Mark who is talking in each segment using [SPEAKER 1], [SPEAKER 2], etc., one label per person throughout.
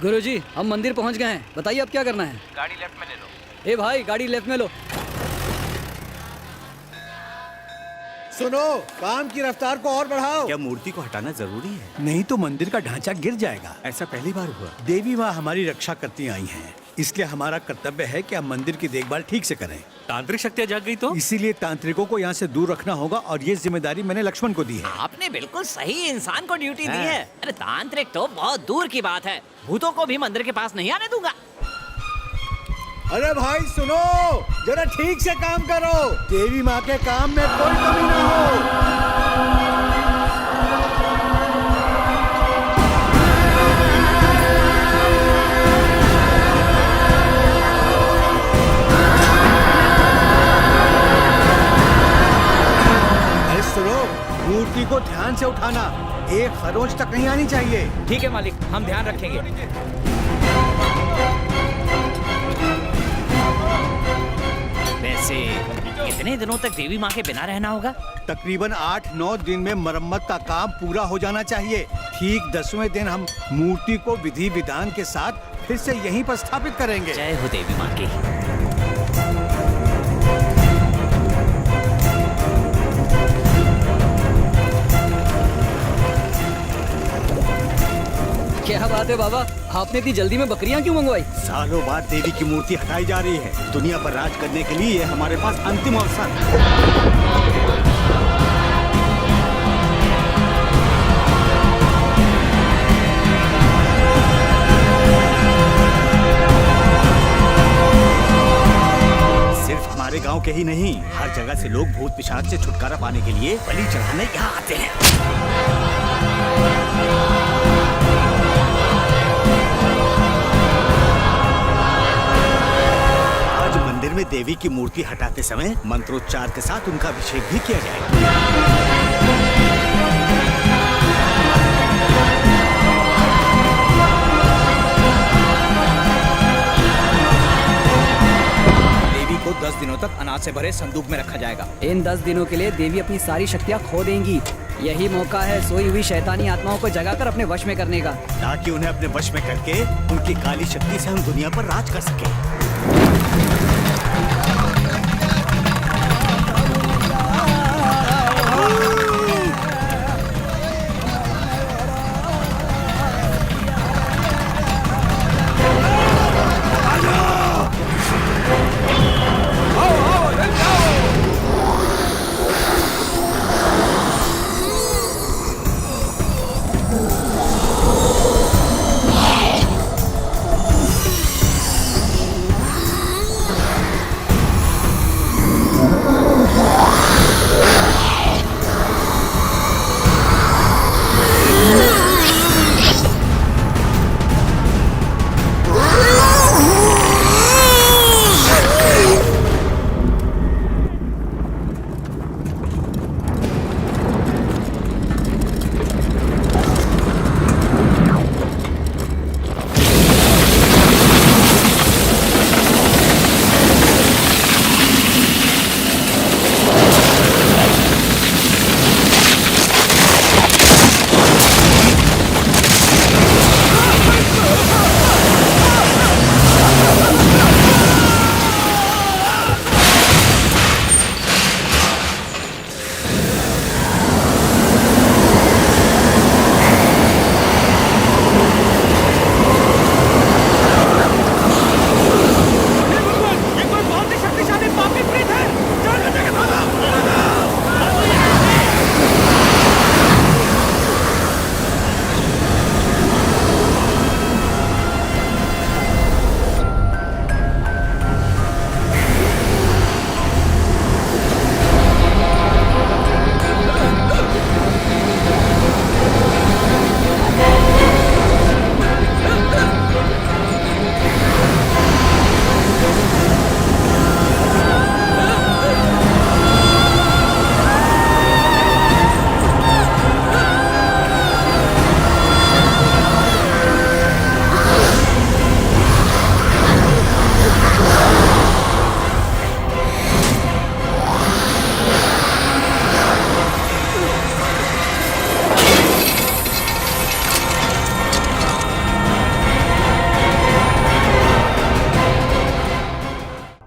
[SPEAKER 1] गुरुजी, हम मंदिर पहुंच गए हैं। बताइए अब क्या करना है।
[SPEAKER 2] गाड़ी लेफ्ट में ले लो।
[SPEAKER 1] ए भाई, गाड़ी लेफ्ट में लो।
[SPEAKER 3] सुनो, काम की रफ्तार को और बढ़ाओ।
[SPEAKER 4] क्या मूर्ति को हटाना जरूरी है?
[SPEAKER 3] नहीं तो मंदिर का ढांचा गिर जाएगा।
[SPEAKER 4] ऐसा पहली बार हुआ।
[SPEAKER 3] देवी माँ हमारी रक्षा करती आई हैं, इसलिए हमारा कर्तव्य है कि हम मंदिर की देखभाल ठीक से करें।
[SPEAKER 4] तांत्रिक शक्तियाँ जाग गई तो?
[SPEAKER 3] इसीलिए तांत्रिकों को यहाँ से दूर रखना होगा और ये जिम्मेदारी मैंने लक्ष्मण को दी है।
[SPEAKER 5] आपने बिल्कुल सही इंसान को ड्यूटी दी है। अरे तांत्रिक तो बहुत दूर की बात है, भूतों को भी मंदिर के पास नहीं आने दूंगा।
[SPEAKER 3] अरे भाई सुनो, जरा ठीक से काम करो। देवी माँ के काम में कोई कमी ना हो। मूर्ति को ध्यान से उठाना, एक खरोंच तक नहीं आनी चाहिए।
[SPEAKER 2] ठीक है मालिक, हम ध्यान रखेंगे।
[SPEAKER 5] वैसे कितने दिनों तक देवी माँ के बिना रहना होगा?
[SPEAKER 3] तकरीबन 8-9 दिन में मरम्मत का काम पूरा हो जाना चाहिए। ठीक 10वें दिन हम मूर्ति को विधि विधान के साथ फिर से यहीं पर स्थापित करेंगे।
[SPEAKER 5] जय हो देवी माँ की।
[SPEAKER 1] क्या बात है बाबा, आपने इतनी जल्दी में बकरियां क्यों मंगवाई?
[SPEAKER 4] सालों बाद देवी की मूर्ति हटाई जा रही है। दुनिया पर राज करने के लिए ये हमारे पास अंतिम अवसर है। सिर्फ हमारे गांव के ही नहीं, हर जगह से लोग भूत पिशाच से छुटकारा पाने के लिए बलि चढ़ाने यहाँ आते हैं। मंदिर में देवी की मूर्ति हटाते समय मंत्रोच्चार के साथ उनका अभिषेक भी किया जाएगा।
[SPEAKER 2] देवी को 10 दिनों तक अनाज से भरे संदूक में रखा जाएगा।
[SPEAKER 1] इन 10 दिनों के लिए देवी अपनी सारी शक्तियाँ खो देंगी। यही मौका है सोई हुई शैतानी आत्माओं को जगाकर अपने वश में करने का,
[SPEAKER 4] ताकि उन्हें अपने वश में करके उनकी काली शक्ति से हम दुनिया पर राज कर सके।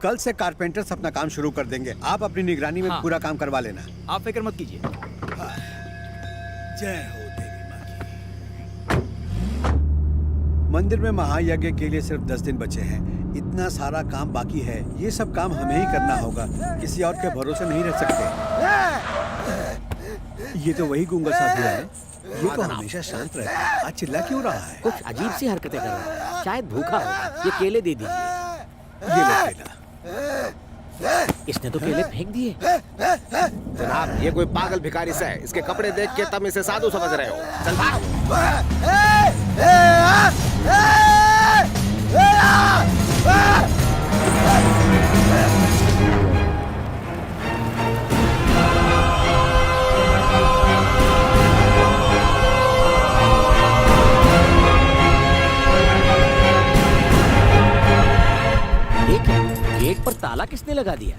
[SPEAKER 3] कल से कारपेंटर्स अपना काम शुरू कर देंगे। आप अपनी निगरानी में
[SPEAKER 2] हाँ।
[SPEAKER 3] पूरा काम करवा लेना।
[SPEAKER 2] आप फिक्र मत कीजिए।
[SPEAKER 3] जय हो देवी माँ की। मंदिर में महायज्ञ के लिए सिर्फ 10 दिन बचे हैं। इतना सारा काम बाकी है, ये सब काम हमें ही करना होगा। किसी और के भरोसे नहीं रह सकते। ये तो वही गूंगा साधु है। ये तो हमेशा शांत रहता है, आज चिल्ला क्यों रहा है?
[SPEAKER 6] कुछ अजीब सी हरकतें कर रहा है, शायद भूखा होगा। ये केले दे दीजिए।
[SPEAKER 3] ये लो केला।
[SPEAKER 6] इसने तो केले फेंक दिए।
[SPEAKER 7] जनाब, ये कोई पागल भिखारी सा है। इसके कपड़े देख के तुम इसे साधु समझ रहे हो। चल भाग।
[SPEAKER 6] गेट पर ताला किसने लगा दिया?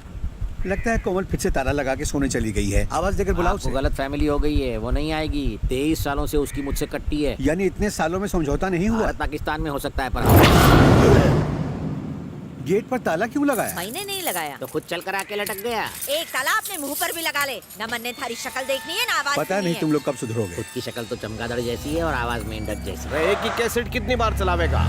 [SPEAKER 3] लगता है कोमल फिर से ताला लगा के सोने चली गई है। आवाज देकर बुलाओ
[SPEAKER 6] आपको
[SPEAKER 3] उसे।
[SPEAKER 6] गलत फैमिली हो गई है, वो नहीं आएगी। 23 सालों से उसकी मुझसे कट्टी है।
[SPEAKER 3] यानी इतने सालों में समझौता नहीं हुआ।
[SPEAKER 6] भारत पाकिस्तान में हो सकता है, पर
[SPEAKER 3] गेट पर ताला क्यों लगाया?
[SPEAKER 8] मैंने नहीं लगाया।
[SPEAKER 6] तो खुद चल कर आके लटक गया।
[SPEAKER 8] एक ताला अपने मुंह पर भी लगा ले। न मन ने थारी शक्ल देखनी है, ना आवाज
[SPEAKER 3] पता
[SPEAKER 8] सुननी
[SPEAKER 3] नहीं
[SPEAKER 8] है।
[SPEAKER 3] तुम लोग कब सुधरोगे।
[SPEAKER 6] खुद की शक्ल तो चमगादड़ जैसी है और आवाज मेंढक जैसी।
[SPEAKER 7] वे एक ही कैसेट कितनी बार चलावेगा?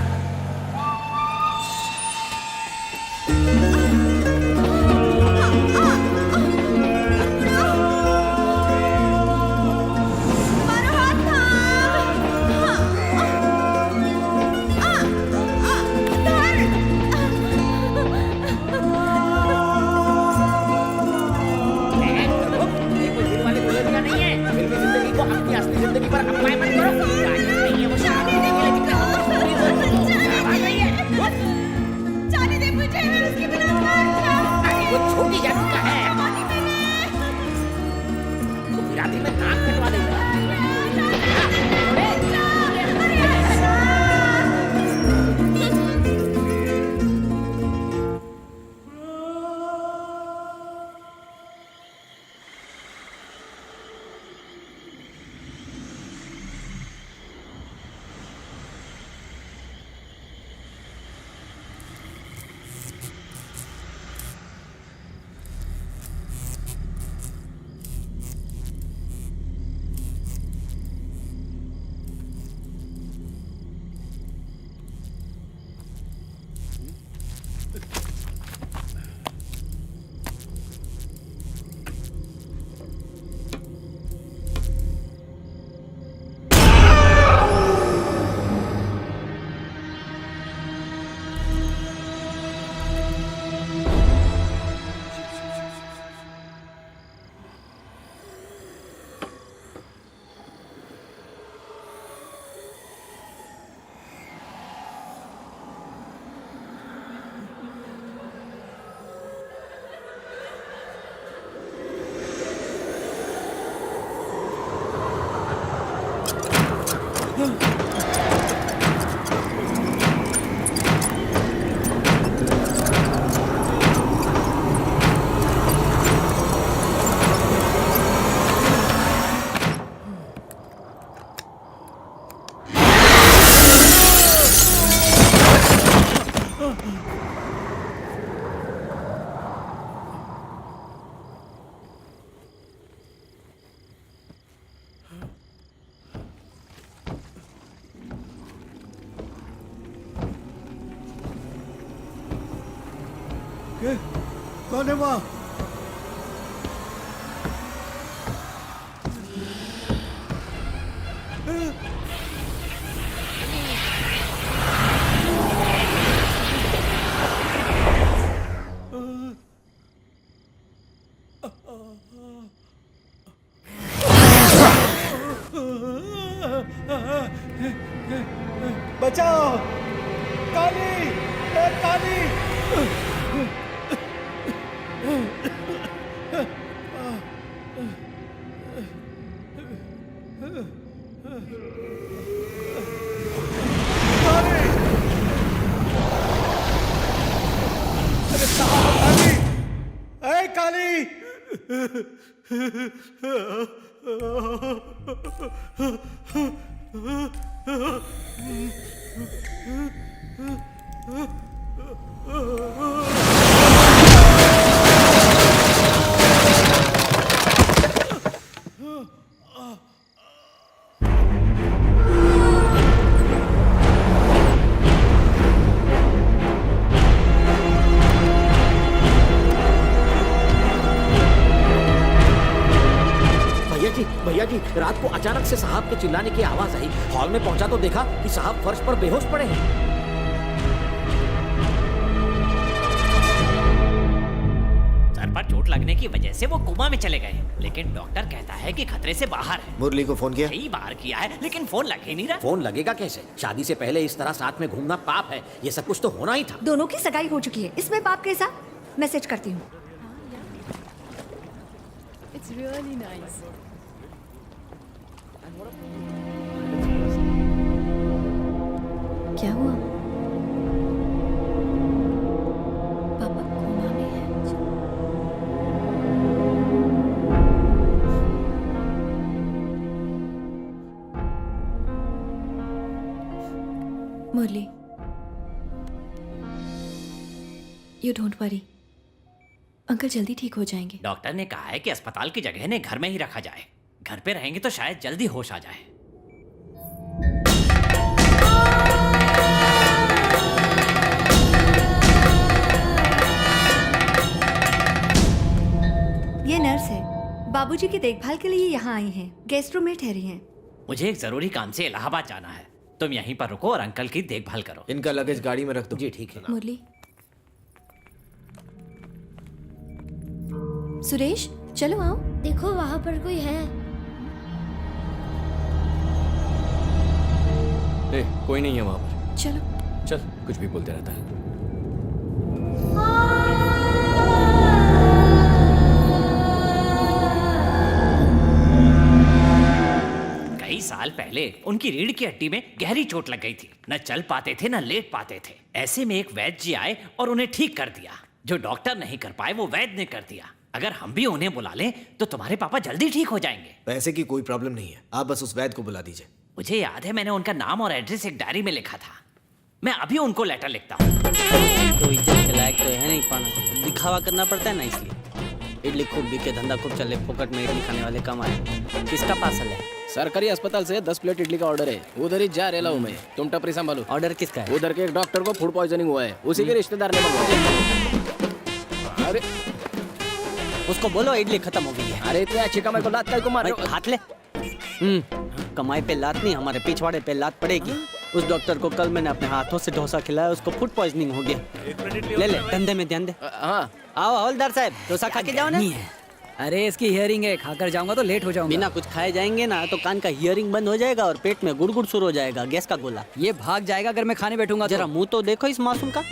[SPEAKER 3] कौन है वहाँ? बचाओ! काली! ए, काली! काली!
[SPEAKER 6] भैया जी, रात को अचानक से साहब के चिल्लाने की आवाज आई। हॉल में पहुंचा तो देखा कि साहब फर्श पर बेहोश पड़े हैं।
[SPEAKER 5] सर पर चोट लगने की वजह से वो कोमा में चले गए, लेकिन डॉक्टर कहता है कि खतरे से बाहर है।
[SPEAKER 7] मुरली को फोन किया?
[SPEAKER 5] कई बार किया है, लेकिन फोन लग ही नहीं रहा।
[SPEAKER 6] फोन लगेगा कैसे? शादी से पहले इस तरह साथ में घूमना पाप है। ये सब कुछ तो होना ही था।
[SPEAKER 9] दोनों की सगाई हो चुकी है, इसमें पाप कैसा? मैसेज करती हूँ।
[SPEAKER 10] It's really nice.
[SPEAKER 9] क्या हुआ? पापा कोमा में है। मुरली, यू डोंट वरी, अंकल जल्दी ठीक हो जाएंगे।
[SPEAKER 5] डॉक्टर ने कहा है कि अस्पताल की जगह ने घर में ही रखा जाए। घर पे रहेंगे तो शायद जल्दी होश आ जाए।
[SPEAKER 9] ये नर्स है, बाबूजी की देखभाल के लिए यहाँ आई हैं। गेस्ट रूम में ठहरी हैं।
[SPEAKER 5] मुझे एक जरूरी काम से इलाहाबाद जाना है। तुम यहीं पर रुको और अंकल की देखभाल करो।
[SPEAKER 7] इनका लगेज गाड़ी में रख दो।
[SPEAKER 6] जी ठीक है।
[SPEAKER 9] मुरली, सुरेश चलो आओ।
[SPEAKER 10] देखो वहाँ पर कोई है।
[SPEAKER 11] कोई नहीं है वहाँ पर।
[SPEAKER 9] चलो।
[SPEAKER 11] चल, कुछ भी बोलते रहता है।
[SPEAKER 5] कई साल पहले उनकी रीढ़ की हड्डी में गहरी चोट लग गई थी। न चल पाते थे न लेट पाते थे। ऐसे में एक वैद्य जी आए और उन्हें ठीक कर दिया। जो डॉक्टर नहीं कर पाए वो वैद्य ने कर दिया। अगर हम भी उन्हें बुला लें तो तुम्हारे पापा जल्दी ठीक हो जाएंगे।
[SPEAKER 7] पैसे की कोई प्रॉब्लम नहीं है, आप बस उस वैद्य को बुला दीजिए।
[SPEAKER 5] मुझे याद है मैंने उनका नाम और एड्रेस एक डायरी में लिखा था। मैं अभी उनको लेटर लिखता हूँ।
[SPEAKER 1] तो इज्जत के लायक तो है नहीं पाना, दिखावा करना पड़ता है ना, इसलिए। इडली खूब बिके, धंधा खूब चले, फोकट में इडली खाने वाले कम आए। किसका पार्सल है?
[SPEAKER 11] सरकारी अस्पताल से 10 प्लेट इडली का ऑर्डर है। उधर ही जा रेला हूँ मैं। तुम टपरी संभालो।
[SPEAKER 1] ऑर्डर किसका है?
[SPEAKER 11] उधर के एक डॉक्टर को फूड पॉइजनिंग हुआ है, उसी के रिश्तेदार ने मंगवाया। अरे
[SPEAKER 1] उसको बोलो इडली खत्म हो गई है।
[SPEAKER 11] अरे इतने अच्छी कमाई को लात काय को मार रहे हो?
[SPEAKER 1] हाथ ले। कमाई पे लात नहीं, हमारे पिछवाड़े पे लात पड़ेगी। उस डॉक्टर को कल मैंने अपने हाथों से डोसा खिलाया, उसको फूड पॉइजनिंग हो गया। ले ले, धंधे में ध्यान दे।
[SPEAKER 11] हाँ
[SPEAKER 1] आओ हवलदार साहब, डोसा खा के जाओ ना। अरे इसकी हियरिंग है, खाकर जाऊंगा तो लेट हो जाऊंगा। बिना कुछ खाए जाएंगे ना तो कान का हियरिंग बंद हो जाएगा और पेट में गुड़गुड़ शुरू हो जाएगा, गैस का गोला। ये भाग जाएगा अगर मैं खाने बैठूंगा। जरा मुंह तो देखो इस मासूम का।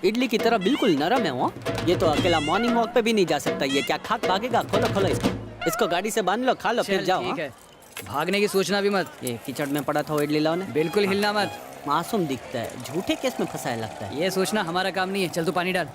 [SPEAKER 1] इडली की तरह बिल्कुल नरम है वो। ये तो अकेला मॉर्निंग वॉक पे भी नहीं जा सकता। ये क्या खाक भागेगा? खोलो खोलो इसको गाड़ी से बांध लो, खा लो फिर जाओ। ठीक है, भागने की सोचना भी मत। ये कीचड़ में पड़ा था वो इडली लाओ ने। बिल्कुल हिलना मत। मासूम दिखता है, झूठे केस में फंसाया लगता है। ये सोचना हमारा काम नहीं है। चल तू पानी डाल।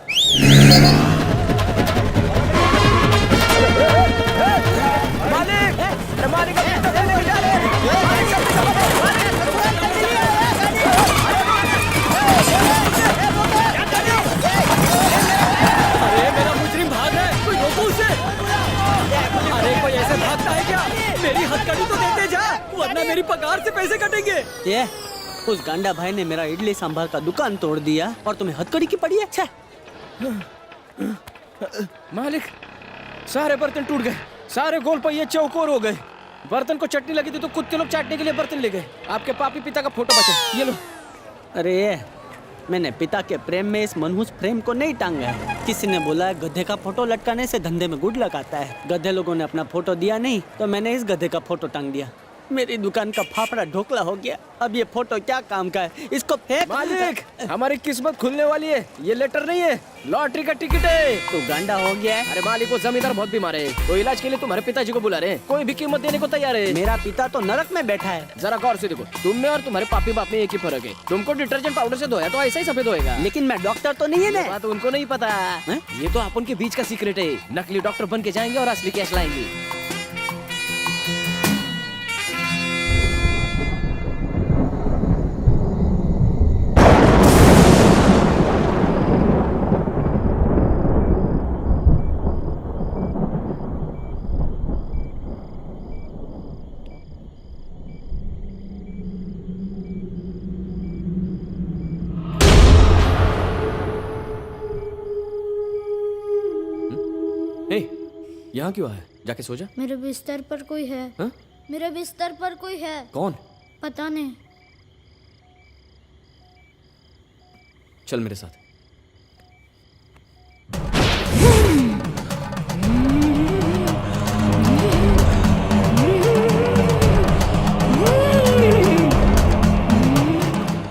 [SPEAKER 11] मेरा मुजरिम भाग रहा है, कोई रोको उसे। अरे कोई ऐसे भागता है क्या? मेरी हथकड़ी तो देते जा, वरना मेरी पगार से पैसे कटेंगे।
[SPEAKER 1] ये उस गांडा भाई ने मेरा इडली सांभर का दुकान तोड़ दिया और तुम्हें हथकड़ी की पड़ी है। छे।
[SPEAKER 11] मालिक, सारे बर्तन टूट गए, सारे गोल पहिए चौकोर हो गए। बर्तन को चटनी लगी थी तो कुत्ते लोग चाटने के लिए बर्तन ले गए। आपके पापी पिता का फोटो बचा, ये लो।
[SPEAKER 1] अरे मैंने पिता के प्रेम में इस मनहूस फ्रेम को नहीं टांगा है। किसी ने बोला है गधे का फोटो लटकाने से धंधे में गुड लगाता है। गधे लोगों ने अपना फोटो दिया नहीं तो मैंने इस गधे का फोटो टांग दिया। मेरी दुकान का फाफड़ा ढोकला हो गया। अब ये फोटो क्या काम का है? इसको फेंक।
[SPEAKER 11] मालिक, हमारी किस्मत खुलने वाली है। ये लेटर नहीं है, लॉटरी का टिकट है।
[SPEAKER 1] तू गांडा हो गया है।
[SPEAKER 11] अरे मालिक, वो जमींदार बहुत बीमार है, तो इलाज के लिए तुम्हारे पिताजी को बुला रहे हैं। कोई भी कीमत देने को तैयार है।
[SPEAKER 1] मेरा पिता तो नरक में बैठा है।
[SPEAKER 11] जरा गौर से देखो, तुम में और तुम्हारे पापी बाप में एक ही फर्क है। तुमको डिटर्जेंट पाउडर से धोया तो ऐसा ही सफेद होएगा।
[SPEAKER 1] लेकिन मैं डॉक्टर तो नहीं है ना।
[SPEAKER 11] बात उनको नहीं पता। ये तो अपन के बीच का सीक्रेट है। नकली डॉक्टर बन के जाएंगे और असली कैश लाएंगे। यहाँ क्यों आया? जाके सो जा।
[SPEAKER 10] मेरे बिस्तर पर कोई है।
[SPEAKER 11] हाँ?
[SPEAKER 10] मेरे बिस्तर पर कोई है।
[SPEAKER 11] कौन?
[SPEAKER 10] पता नहीं।
[SPEAKER 11] चल मेरे साथ।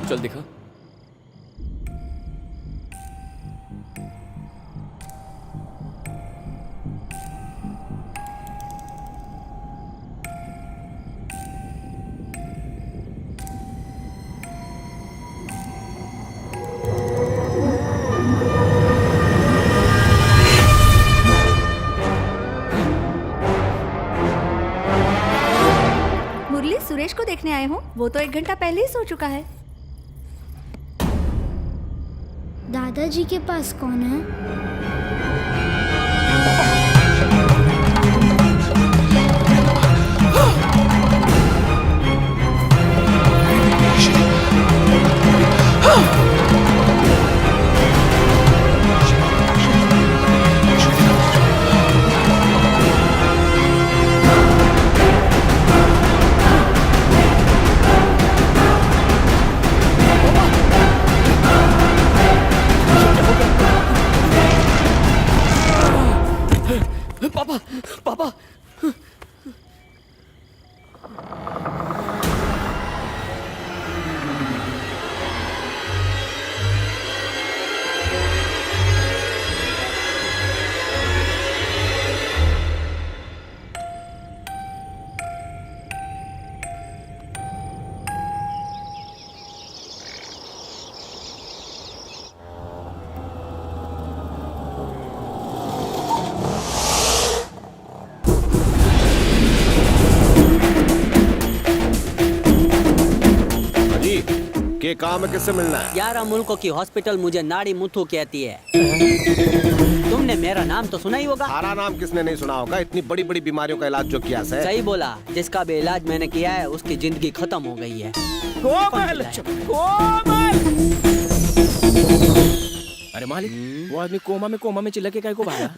[SPEAKER 11] चल दिखा।
[SPEAKER 9] मुरली, सुरेश को देखने आए हो? वो तो 1 घंटा पहले ही सो चुका है।
[SPEAKER 10] दादाजी के पास कौन है?
[SPEAKER 11] पापा, पापा।
[SPEAKER 7] के काम में किससे मिलना है?
[SPEAKER 1] 11 मुल्कों की हॉस्पिटल मुझे नाड़ी मुथु कहती है। तुमने मेरा नाम तो सुना ही होगा।
[SPEAKER 7] सारा नाम किसने नहीं सुना होगा? इतनी बड़ी बड़ी बीमारियों का इलाज जो किया है।
[SPEAKER 1] सही बोला, जिसका भी इलाज मैंने किया है उसकी जिंदगी खत्म हो गई है।
[SPEAKER 11] कोमल, कोमल। अरे मालिक, वो आदमी कोमा में चिल्ला के काय को भागा?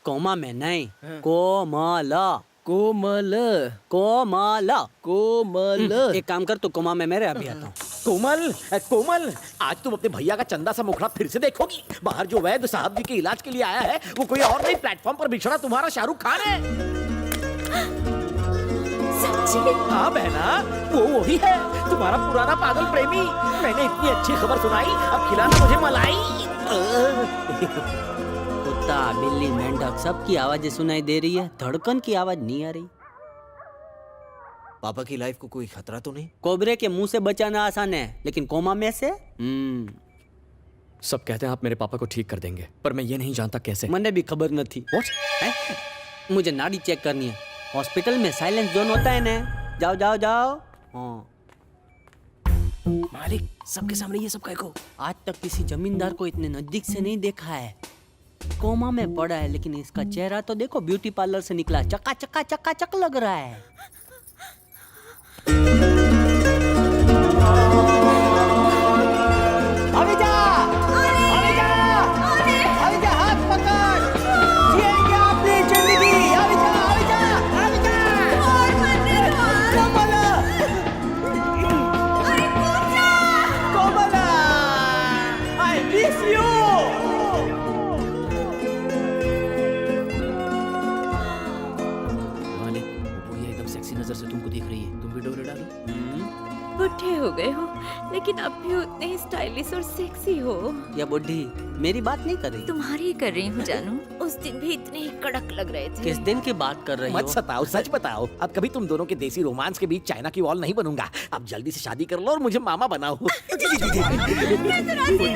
[SPEAKER 1] कोमा में नहीं, कोमल
[SPEAKER 11] कोमल
[SPEAKER 1] कोमल
[SPEAKER 11] कोमल।
[SPEAKER 1] एक काम कर, तू कोमा में मेरे अभी आता हूँ।
[SPEAKER 6] कोमल, कोमल, आज तुम अपने भैया का चंदा सा मुखड़ा फिर से देखोगी। बाहर जो वैद्य साहब जी के इलाज के लिए आया है वो कोई और नहीं, प्लेटफॉर्म पर बिछड़ा तुम्हारा शाहरुख खान है। हाँ बहना, वो वही है, तुम्हारा पुराना पागल प्रेमी। मैंने इतनी अच्छी खबर सुनाई, अब खिलाना मुझे मलाई।
[SPEAKER 1] कुत्ता, बिल्ली, मेंढक सबकी आवाजें सुनाई दे रही है, धड़कन की आवाज नहीं आ रही।
[SPEAKER 6] पापा की लाइफ को कोई खतरा तो नहीं?
[SPEAKER 1] कोबरे के मुंह से बचाना आसान है, लेकिन कोमा में से
[SPEAKER 11] सब कहते हैं आप मेरे पापा को ठीक कर देंगे, पर मैं ये नहीं जानता कैसे।
[SPEAKER 1] मैंने भी खबर न थी। मुझे नाड़ी चेक करनी है। हॉस्पिटल में साइलेंस जोन होता है ना। जाओ जाओ जाओ। हाँ।
[SPEAKER 11] मालिक, सबके सामने ये सब कह को?
[SPEAKER 1] आज तक किसी जमींदार को इतने नजदीक से नहीं देखा है। कोमा में पड़ा है, लेकिन इसका चेहरा तो देखो, ब्यूटी पार्लर से निकला, चक्का चक्का चक्का चक लग रहा है। अभी जा, अभी जा, अभी जा, हाथ पकड़, जिएंगे अपनी जिंदगी। अभी जा, अभी जा, अभी जा। कोमला, कोमला, I miss you।
[SPEAKER 11] मालिक, वो बुढ़िया एकदम सेक्सी नजर से तुमको देख रही है, तुम भी डोले डालो।
[SPEAKER 8] बुढ़े हो गए हो, लेकिन अब भी उतने ही स्टाइलिश और सेक्सी हो।
[SPEAKER 1] या बुढ़ी मेरी बात नहीं कर रही?
[SPEAKER 8] तुम्हारी ही कर रही हूँ जानू। उस दिन भी इतने ही कड़क लग रहे थे।
[SPEAKER 1] किस दिन की बात कर रही हो?
[SPEAKER 6] मत सताओ, सच बताओ। अब कभी तुम दोनों के देसी रोमांस के बीच चाइना की वॉल नहीं बनूंगा। अब जल्दी से शादी कर लो और मुझे मामा बनाओ।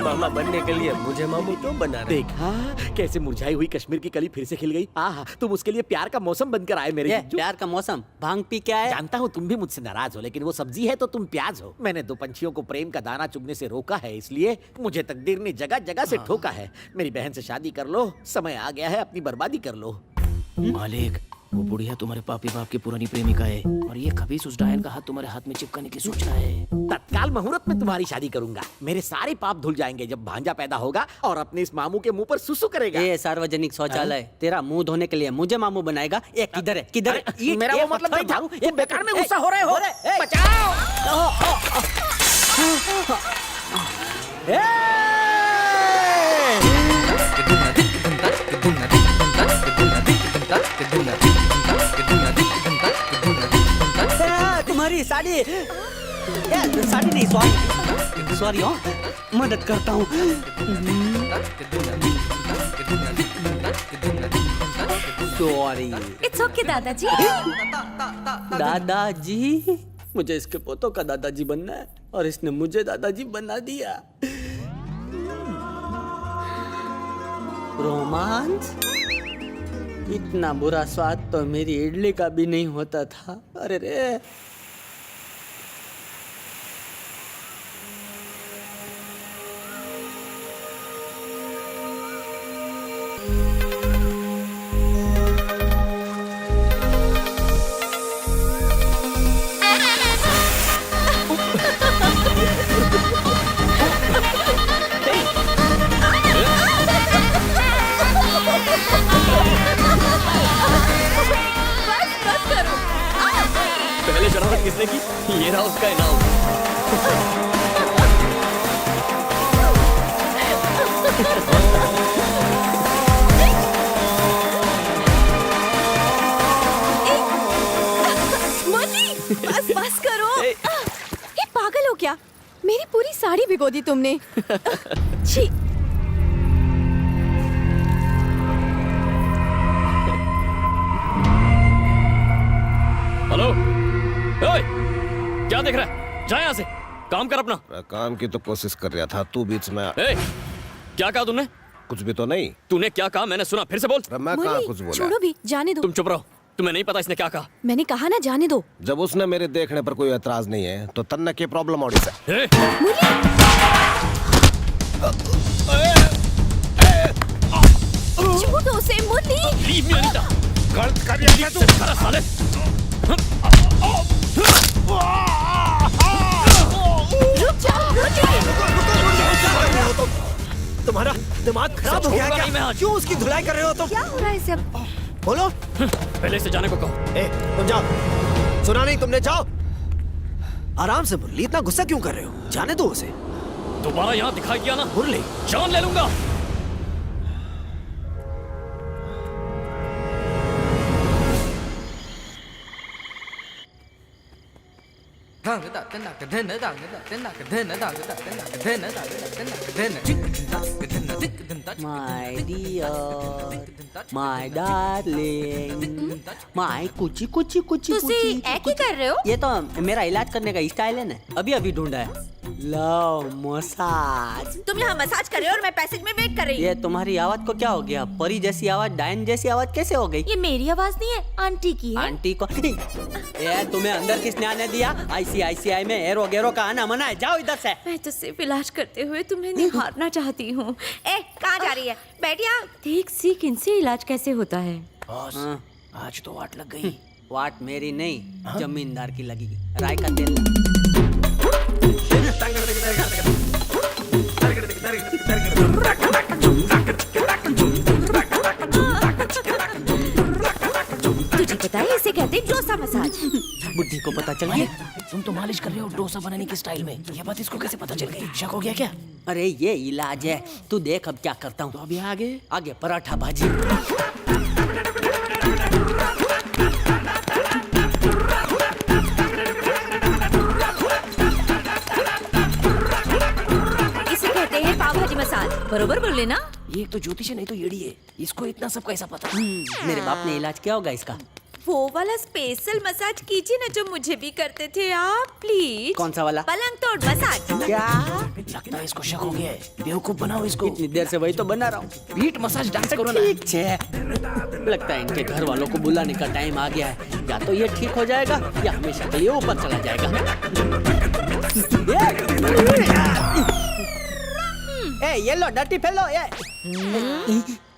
[SPEAKER 11] मामा बनने के लिए मुझे मामू क्यों बना रहे?
[SPEAKER 6] देखा कैसे मुरझाई हुई कश्मीर की कली फिर से खिल गई। आहा, तुम उसके लिए प्यार का मौसम बनकर आए मेरे जीजू।
[SPEAKER 1] प्यार का मौसम भांग पी के आए।
[SPEAKER 6] जानता हूँ तुम भी मुझसे नाराज हो, लेकिन वो सब्जी है तो तुम प्याज हो। मैंने दो पंछियों को प्रेम का दाना चुगने से रोका है, इसलिए मुझे तकदीर ने जगह जगह से ठोका है। मेरी बहन से शादी कर लो, समय आ गया है अपनी बर्बादी कर लो।
[SPEAKER 11] मालिक,
[SPEAKER 6] वो बुढ़िया तुम्हारे पापी बाप की पुरानी प्रेमिका है और ये खबीस उस डायन का हाथ तुम्हारे हाथ में चिपकाने की सोच रहा है। तत्काल मुहूर्त में तुम्हारी शादी करूंगा। मेरे सारे पाप धुल जाएंगे जब भांजा पैदा होगा और अपने इस मामू के मुंह पर सुसु करेगा।
[SPEAKER 1] ये सार्वजनिक शौचालय तेरा मुंह धोने के लिए मुझे मामू बनाएगा। ये किधर है किधर है?
[SPEAKER 6] मेरा वो मतलब नहीं था। ये बेकार में गुस्सा हो रहे हो। बचाओ।
[SPEAKER 1] तुम्हारी साड़ी साड़ी नहीं सॉरी सॉरी हो मदद करता हूँ। सॉरी।
[SPEAKER 8] इट्स ओके दादाजी।
[SPEAKER 1] दादाजी मुझे इसके पोतों का दादाजी बनना है और इसने मुझे दादाजी बना दिया। रोमांस इतना बुरा स्वाद तो मेरी इडली का भी नहीं होता था। अरे रे
[SPEAKER 11] पहले शरारत किसने की? ये रहा उसका इनाम।
[SPEAKER 8] बस बस करो। ये पागल हो क्या? मेरी पूरी साड़ी भिगो दी तुमने। छी।
[SPEAKER 11] हेलो, ओए, क्या देख रहा है? जा यहाँ से, काम कर अपना।
[SPEAKER 7] मैं काम की तो कोशिश कर रहा था, तू बीच में
[SPEAKER 11] क्या कहा तुमने?
[SPEAKER 7] कुछ भी तो नहीं।
[SPEAKER 11] तूने क्या कहा? मैंने सुना, फिर से बोल।
[SPEAKER 7] मैं कहाँ कुछ बोला?
[SPEAKER 8] छोड़ो भी, जाने दो।
[SPEAKER 11] तुम चुप रहो, तुम्हें नहीं पता इसने क्या कहा।
[SPEAKER 8] मैंने कहा ना जाने दो।
[SPEAKER 7] जब उसने मेरे देखने पर कोई एतराज नहीं है तो तन्ना की प्रॉब्लम और है।
[SPEAKER 8] छोड़ो उसे मुरली।
[SPEAKER 11] Leave me Anita.
[SPEAKER 7] गलत कर रही है तू।
[SPEAKER 11] सारा साले।
[SPEAKER 8] रुक जाओ
[SPEAKER 6] तुम्हारा दिमाग खराब हो गया क्या? क्यों उसकी धुलाई कर रहे हो तुम?
[SPEAKER 8] क्या हो रहा है सब?
[SPEAKER 6] बोलो।
[SPEAKER 11] पहले से जाने को कहो।
[SPEAKER 6] तुम जाओ। सुना नहीं तुमने? जाओ आराम से। मुरली इतना गुस्सा क्यों कर रहे हो? जाने दो उसे।
[SPEAKER 11] दोबारा यहाँ दिखाई दिया ना
[SPEAKER 6] मुरली,
[SPEAKER 11] जान ले लूंगा।
[SPEAKER 1] My dear, my darling, my कुची कुची कुची
[SPEAKER 8] तुसी ऐ की कर रहे हो?
[SPEAKER 1] ये तो मेरा इलाज करने का स्टाइल है ना, अभी अभी ढूंढा है। Love massage.
[SPEAKER 8] तुम यहाँ मसाज कर रहे हो और मैं पैसेज में वेट कर रही हूँ।
[SPEAKER 1] ये तुम्हारी आवाज को क्या हो गया? परी जैसी आवाज, डायन जैसी आवाज कैसे हो गई?
[SPEAKER 8] ये मेरी आवाज नहीं है, आंटी की है।
[SPEAKER 1] आंटी को ये तुम्हें अंदर किसने आने दिया? ICICI में एरो गेरो का आना मना है। जाओ इधर से।
[SPEAKER 8] मैं तो सिर्फ इलाज करते हुए तुम्हें निहारना चाहती हूँ। ए, कहाँ जा रही है? बैठ यहाँ। देख सीख, इनसे इलाज कैसे होता है।
[SPEAKER 6] आज तो वाट लग गई।
[SPEAKER 1] वाट मेरी नहीं, जमींदार की लगेगी। राय का तेल।
[SPEAKER 8] तुझे पता है इसे कहते हैं डोसा मसाज।
[SPEAKER 1] बुद्धि को पता चल गया।
[SPEAKER 6] तुम तो मालिश कर रहे हो डोसा बनाने की स्टाइल में। ये बात इसको कैसे पता चल गई? शक हो गया क्या?
[SPEAKER 1] अरे ये इलाज है, तू देख अब क्या करता हूँ।
[SPEAKER 6] तो अभी आगे
[SPEAKER 1] आगे पराठा भाजी।
[SPEAKER 8] इसे कहते हैं पाव भाजी मसाज। बरोबर बोले ना?
[SPEAKER 6] ये तो ज्योतिष है, नहीं तो येड़ी है। इसको इतना सब कैसा पता?
[SPEAKER 1] मेरे बाप ने इलाज किया होगा इसका।
[SPEAKER 8] वो वाला स्पेशल मसाज कीजिए ना जो मुझे भी करते थे आप, प्लीज।
[SPEAKER 1] कौन सा वाला?
[SPEAKER 8] पलंग तोड़ मसाज।
[SPEAKER 1] क्या?
[SPEAKER 6] लगता है इसको शक हो गया है। बेवकूफ बनाओ इसको।
[SPEAKER 1] इतनी देर से वही तो बना रहा हूँ।
[SPEAKER 6] पीठ मसाज डांस करो ना।
[SPEAKER 1] ठीक है। लगता है इनके घर वालों को बुलाने का टाइम आ गया है। या तो ये ठीक हो जाएगा या हमेशा के लिए ऊपर चला जाएगा। ए, ये लो डर्टी फेलो ये।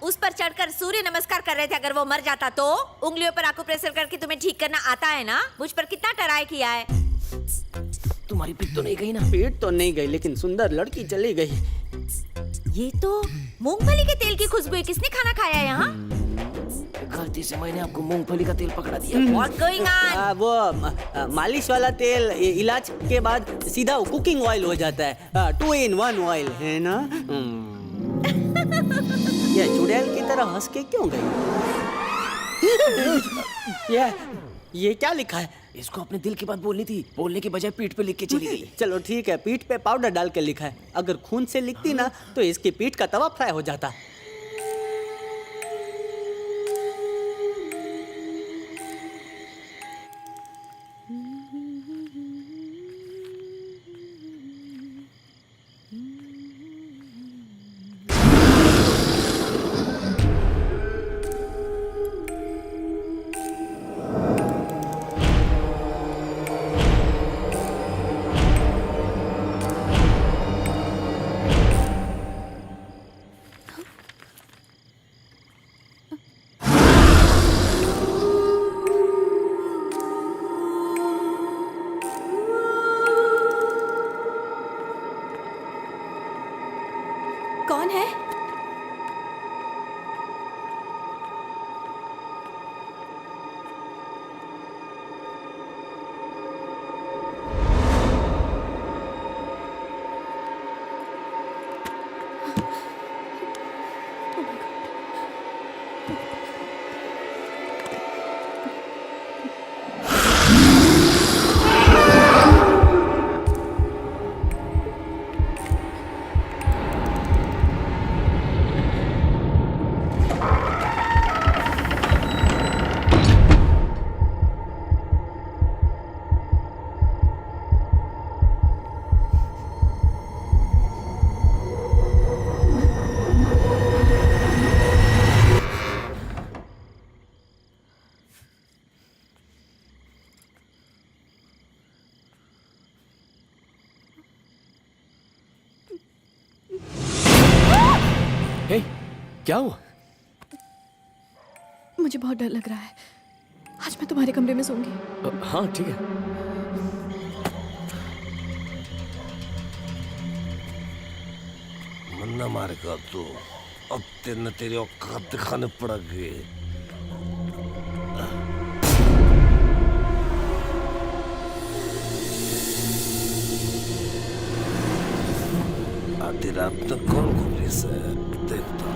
[SPEAKER 8] उस पर चढ़कर सूर्य नमस्कार कर रहे थे, अगर वो मर जाता तो? उंगलियों पर आंखों प्रेशर करके तुम्हें ठीक करना आता है ना? मुझ पर कितना ट्राई किया है।
[SPEAKER 6] तुम्हारी पीठ तो नहीं गई ना?
[SPEAKER 1] पेट तो नहीं गई, लेकिन सुंदर लड़की चली गई।
[SPEAKER 8] ये तो मूंगफली के तेल की खुशबू है। किसने खाना खाया यहाँ?
[SPEAKER 6] गलती से मैंने आपको मूंगफली का तेल पकड़ा दिया।
[SPEAKER 8] What's going on?
[SPEAKER 1] वो मालिश वाला तेल इलाज के बाद सीधा कुकिंग ऑयल हो जाता है। 2 in 1 ऑयल है ना। ये चुड़ैल की तरह हंस के क्यों गई? ये क्या लिखा है?
[SPEAKER 6] इसको अपने दिल की बात बोलनी थी, बोलने की बजाय पीठ पे लिख के चली गई।
[SPEAKER 1] चलो ठीक है, पीठ पे पाउडर डाल के लिखा है। अगर खून से लिखती ना तो इसकी पीठ का तवा फ्राई हो जाता।
[SPEAKER 8] कौन है?
[SPEAKER 11] हे, क्या हुआ?
[SPEAKER 9] मुझे बहुत डर लग रहा है। आज मैं तुम्हारे कमरे में सोऊंगी।
[SPEAKER 11] हाँ ठीक है।
[SPEAKER 7] मन्ना मारेगा तू, अब तेरे तेरी औकात दिखाने पड़ेगी। आधी रात तक कौन घूमी से देखता।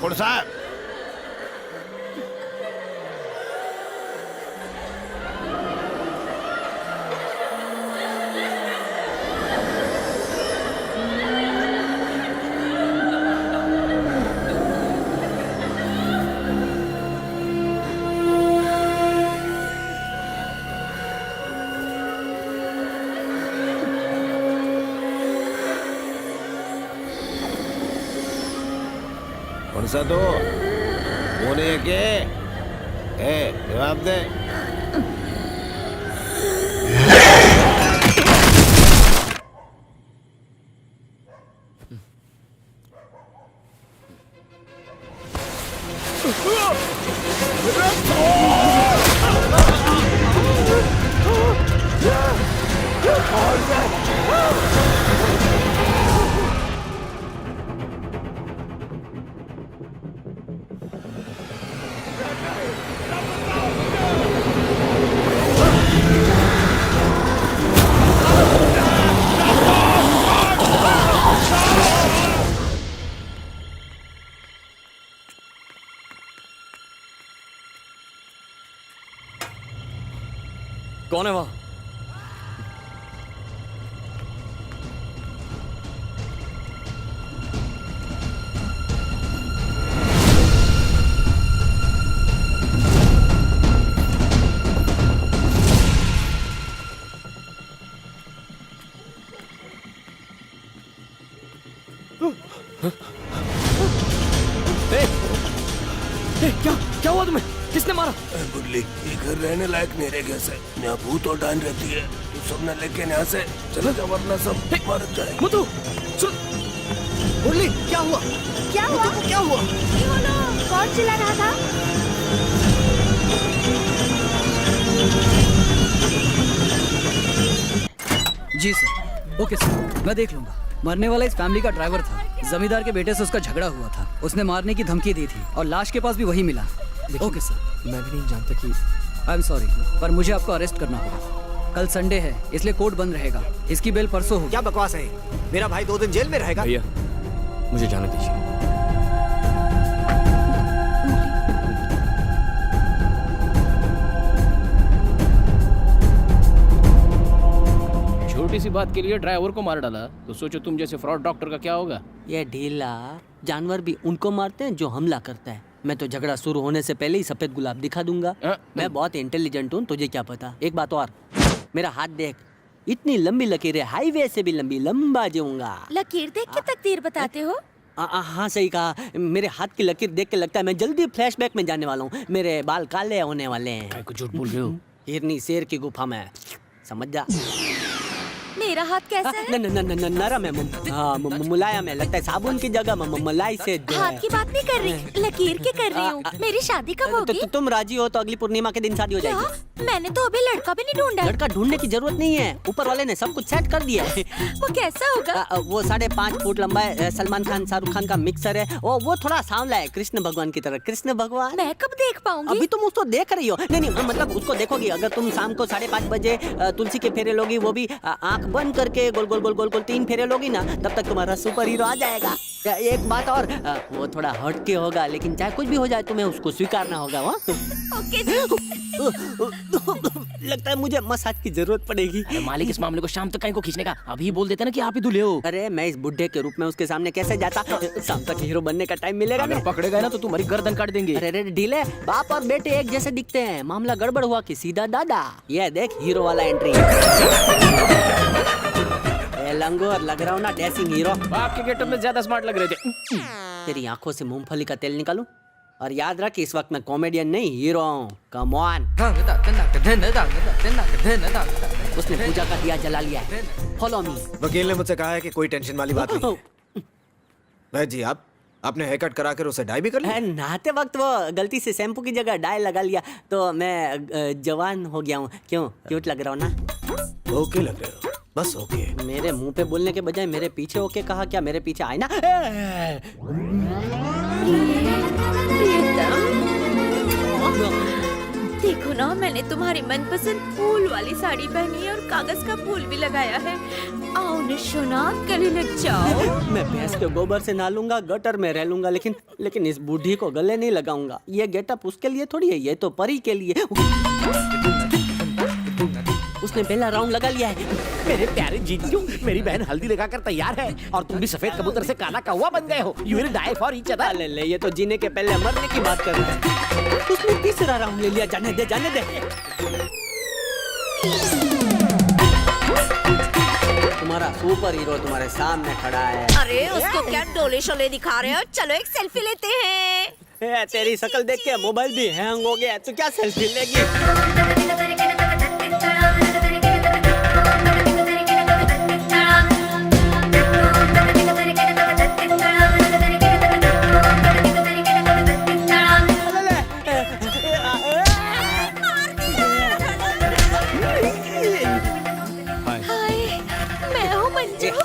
[SPEAKER 7] कौन सा? कौन सा तो कौन है के? जवाब दे।
[SPEAKER 11] कौन है वहां? क्या हुआ तुम्हें? किसने मारा?
[SPEAKER 7] बुल्ली, ये घर रहने लायक मेरे घर से यहाँ भूत और डान रहती है। तू सब न लेके यहाँ से चला जा वरना सब मर जाए।
[SPEAKER 11] मुतु सुन।
[SPEAKER 7] बुल्ली, क्या हुआ?
[SPEAKER 9] क्या हुआ?
[SPEAKER 7] क्या हुआ?
[SPEAKER 9] कौन चिल्ला रहा था?
[SPEAKER 1] जी सर, ओके सर, मैं देख लूंगा। मरने वाला इस फैमिली का ड्राइवर था। जमींदार के बेटे से उसका झगड़ा हुआ था। उसने मारने की धमकी दी थी और लाश के पास भी वही मिला। Okay sir.
[SPEAKER 11] मैं भी नहीं जानता कि
[SPEAKER 1] आई एम सॉरी, पर मुझे आपको अरेस्ट करना होगा। कल संडे है, इसलिए कोर्ट बंद रहेगा। इसकी बेल परसों होगी।
[SPEAKER 7] क्या बकवास है? मेरा भाई 2 दिन जेल में रहेगा।
[SPEAKER 11] भैया मुझे जाने दीजिए। छोटी सी बात के लिए ड्राइवर को मार डाला, तो सोचो तुम जैसे फ्रॉड डॉक्टर का क्या होगा।
[SPEAKER 1] ये ढीला जानवर भी उनको मारते हैं जो हमला करता है। मैं तो झगड़ा शुरू होने से पहले ही सफेद गुलाब दिखा दूंगा। मैं बहुत इंटेलिजेंट हूँ, तुझे क्या पता। एक बात और, मेरा हाथ देख, इतनी लंबी लकीरें, हाईवे से भी लंबी, लंबा जाऊंगा।
[SPEAKER 8] लकीर देख के तकदीर बताते हो?
[SPEAKER 1] हाँ सही कहा। मेरे हाथ की लकीर देख के लगता है मैं जल्दी फ्लैशबैक में जाने वाला हूँ। मेरे बाल काले होने वाले हैं।
[SPEAKER 11] कुछ झूठ बोल रहे हो।
[SPEAKER 1] हिरनी शेर की गुफा में, समझ जा।
[SPEAKER 8] मेरा हाथ कैसा है?
[SPEAKER 1] नरम है, मुलायम है, लगता है साबुन की जगह मलाई से।
[SPEAKER 8] हाथ की बात नहीं कर रही, लकीर की कर रही हूँ। मेरी शादी कब होगी?
[SPEAKER 1] तुम राजी हो तो अगली पूर्णिमा के दिन शादी हो जाएगी।
[SPEAKER 8] क्या? मैंने तो अभी लड़का भी नहीं ढूंढा।
[SPEAKER 1] लड़का ढूंढने की जरूरत नहीं है, ऊपर वाले ने सब कुछ सेट कर दिया है।
[SPEAKER 8] वो कैसा होगा?
[SPEAKER 1] वो 5.5 फुट लंबा है, सलमान खान शाहरुख खान का मिक्सर है। वो थोड़ा सांवला है, कृष्ण भगवान की तरह। कृष्ण भगवान
[SPEAKER 8] मैं कब देख पाऊंगी?
[SPEAKER 1] अभी तुम उसको देख रही हो। नहीं, मतलब उसको देखोगी अगर तुम शाम को 5:30 बजे तुलसी के फेरे लोगी, वो भी आंख बंद करके गोल गोल गोल गोल गोल 3 फेरे लोगी ना, तब तक तुम्हारा सुपर हीरो आ जाएगा। एक बात और, वो थोड़ा हट के होगा, लेकिन चाहे कुछ भी हो जाए तुम्हें उसको स्वीकारना होगा। लगता है मुझे मसाज की जरूरत पड़ेगी।
[SPEAKER 11] मालिक इस मामले को शाम तक कहीं को खींचने का, अभी बोल देते ना कि आप ही दूल्हे हो।
[SPEAKER 1] अरे मैं इस बुढ़े के रूप में उसके सामने कैसे जाता? शाम तक हीरो बनने का टाइम मिलेगा।
[SPEAKER 11] अगर पकड़े गए ना तो तुम्हारी गर्दन काट देंगे।
[SPEAKER 1] अरे ढीले, बाप और बेटे एक जैसे दिखते हैं। मामला गड़बड़ हुआ कि सीधा दादा। ये देख हीरो वाला एंट्री। लंगोर लग रहा हूँ ना, डैशिंग हीरो।
[SPEAKER 11] आपके गेटअप में ज्यादा स्मार्ट लग रहे थे।
[SPEAKER 1] तेरी आंखों से मूंगफली का तेल निकालूं? और याद रख इस वक्त मैं कॉमेडियन नहीं, हीरो हूँ। Come on. उसने पूजा का दिया जला लिया है। Follow me.
[SPEAKER 7] वकील ने मुझसे कहा है कि कोई टेंशन वाली बात नहीं है। वैद जी, आपने हेयर कट करा कर उसे डाई भी कर लिया?
[SPEAKER 1] नहाते वक्त वो गलती से शैम्पू की जगह डाई लगा लिया, तो मैं जवान हो गया हूँ। क्यों, क्यूट लग रहा हूँ ना?
[SPEAKER 7] ओके लग रहे हो, बस ओके।
[SPEAKER 1] मेरे मुंह पे बोलने के बजाय मेरे पीछे ओके कहा। क्या मेरे पीछे आए ना?
[SPEAKER 8] देखो ना, मैंने तुम्हारी मनपसंद फूल वाली साड़ी पहनी है और कागज का फूल भी लगाया है। आओ निशोना, गले लग जाओ।
[SPEAKER 1] मैं भैंस के गोबर से नहा लूंगा, गटर में रह लूंगा, लेकिन इस बूढ़ी को गले नहीं लगाऊंगा। ये गेटअप उसके लिए थोड़ी है, ये तो परी के लिए। उसने पहला राउंड लगा लिया है।
[SPEAKER 6] मेरे प्यारे जीजू, मेरी बहन हल्दी लगाकर तैयार है और तुम भी सफेद कबूतर से काला कौवा बन गए हो। You will die for each other।
[SPEAKER 1] ले, ये तो जीने के पहले मरने की बात कर रहा है। उसने तीसरा राउंड ले लिया। जाने दे, जाने दे। तुम्हारा सुपर हीरो तुम्हारे सामने खड़ा है।
[SPEAKER 8] अरे उसको क्या डोले शोले दिखा रहे हो? चलो एक सेल्फी लेते हैं।
[SPEAKER 1] तेरी शक्ल देख के मोबाइल भी हैंग हो गया। तू क्या सेल्फी लेगी?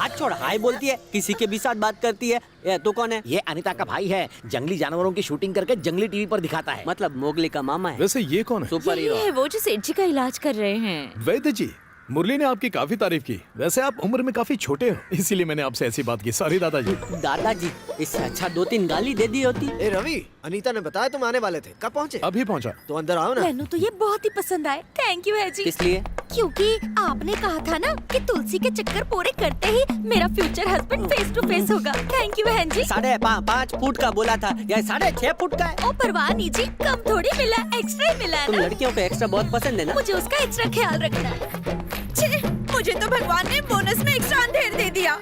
[SPEAKER 1] छोड़, हाय बोलती है, किसी के भी साथ बात करती है। ये तू कौन है?
[SPEAKER 6] ये अनीता का भाई है, जंगली जानवरों की शूटिंग करके जंगली टीवी पर दिखाता है।
[SPEAKER 1] मतलब मोगली का मामा है।
[SPEAKER 12] वैसे ये कौन है?
[SPEAKER 1] सुपर हीरो
[SPEAKER 8] है वो जो सेठ जी का इलाज कर रहे हैं।
[SPEAKER 12] वैद्य जी, मुरली ने आपकी काफी तारीफ की। वैसे आप उम्र में काफी छोटे हो, इसीलिए मैंने आपसे ऐसी बात की। सॉरी दादाजी।
[SPEAKER 1] दादाजी, इससे अच्छा 2-3 गाली दे दी होती।
[SPEAKER 7] ए रवि, अनीता ने बताया तुम आने वाले थे, कब पहुँचे?
[SPEAKER 12] अभी पहुँचा।
[SPEAKER 7] तो अंदर आओ ना।
[SPEAKER 8] मैंने तो ये बहुत ही पसंद आए। थैंक यू है जी।
[SPEAKER 1] इसलिए
[SPEAKER 8] क्योंकि आपने कहा था ना कि तुलसी के चक्कर पूरे करते ही मेरा future husband face to face होगा। थैंक यू बहन जी।
[SPEAKER 1] 5.5 फुट का बोला था, या 6.5 फुट का है।
[SPEAKER 8] ओ परवाह नहीं जी, कम थोड़ी मिला, एक्स्ट्रा ही मिला है
[SPEAKER 1] तुम
[SPEAKER 8] ना।
[SPEAKER 1] लड़कियों को एक्स्ट्रा बहुत पसंद है ना?
[SPEAKER 8] मुझे उसका एक्स्ट्रा ख्याल रखना है। मुझे तो भगवान ने बोनस में एक्स्ट्रा अंधेर दे दिया।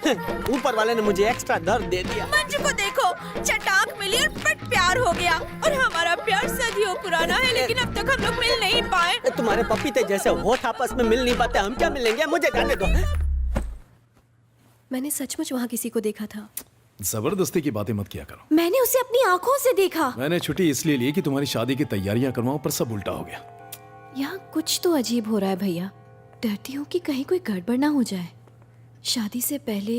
[SPEAKER 6] ऊपर वाले ने मुझे एक्स्ट्रा दर्द दे दिया।
[SPEAKER 8] मंजू को देखो, चटाक मिली और पट प्यार हो गया। और हमारा प्यार सदियों पुराना है, लेकिन अब तक हम लोग मिल नहीं पाए।
[SPEAKER 6] तुम्हारे पपीते जैसे होठ आपस में मिल नहीं पाते, हम क्या मिलेंगे? मुझे जाने दो।
[SPEAKER 8] मैंने सचमुच वहाँ किसी को देखा था।
[SPEAKER 12] जबरदस्ती की बातें मत किया करो।
[SPEAKER 8] मैंने उसे अपनी आँखों से देखा।
[SPEAKER 12] मैंने छुट्टी इसलिए ली कि तुम्हारी शादी की तैयारियां करवाऊं, पर सब उल्टा हो गया।
[SPEAKER 8] यहाँ कुछ तो अजीब हो रहा है भैया। डरती हूँ कि कहीं कोई गड़बड़ ना हो जाए। शादी से पहले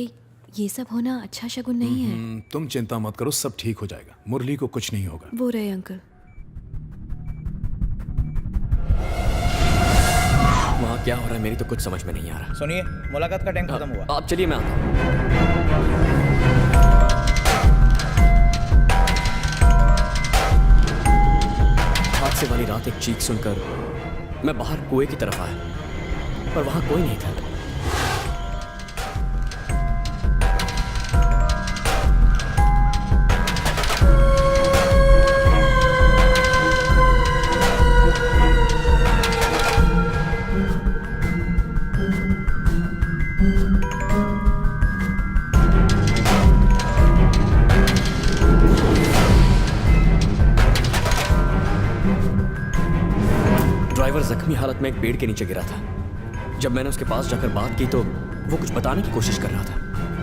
[SPEAKER 8] ये सब होना अच्छा शगुन नहीं है।
[SPEAKER 12] तुम चिंता मत करो, सब ठीक हो जाएगा। मुरली को कुछ नहीं होगा।
[SPEAKER 8] वो रहे अंकल।
[SPEAKER 11] वहाँ क्या हो रहा है मेरी तो कुछ समझ में नहीं आ रहा।
[SPEAKER 2] सुनिए, मुलाकात का टाइम खत्म हुआ।
[SPEAKER 11] आप चलिए, मैं आता हूँ। हादसे वाली रात एक चीख सुनकर मैं बाहर कुएं की तरफ आया, पर वहां कोई नहीं था। ड्राइवर जख्मी हालत में एक पेड़ के नीचे गिरा था। जब मैंने उसके पास जाकर बात की तो वो कुछ बताने की कोशिश कर रहा था,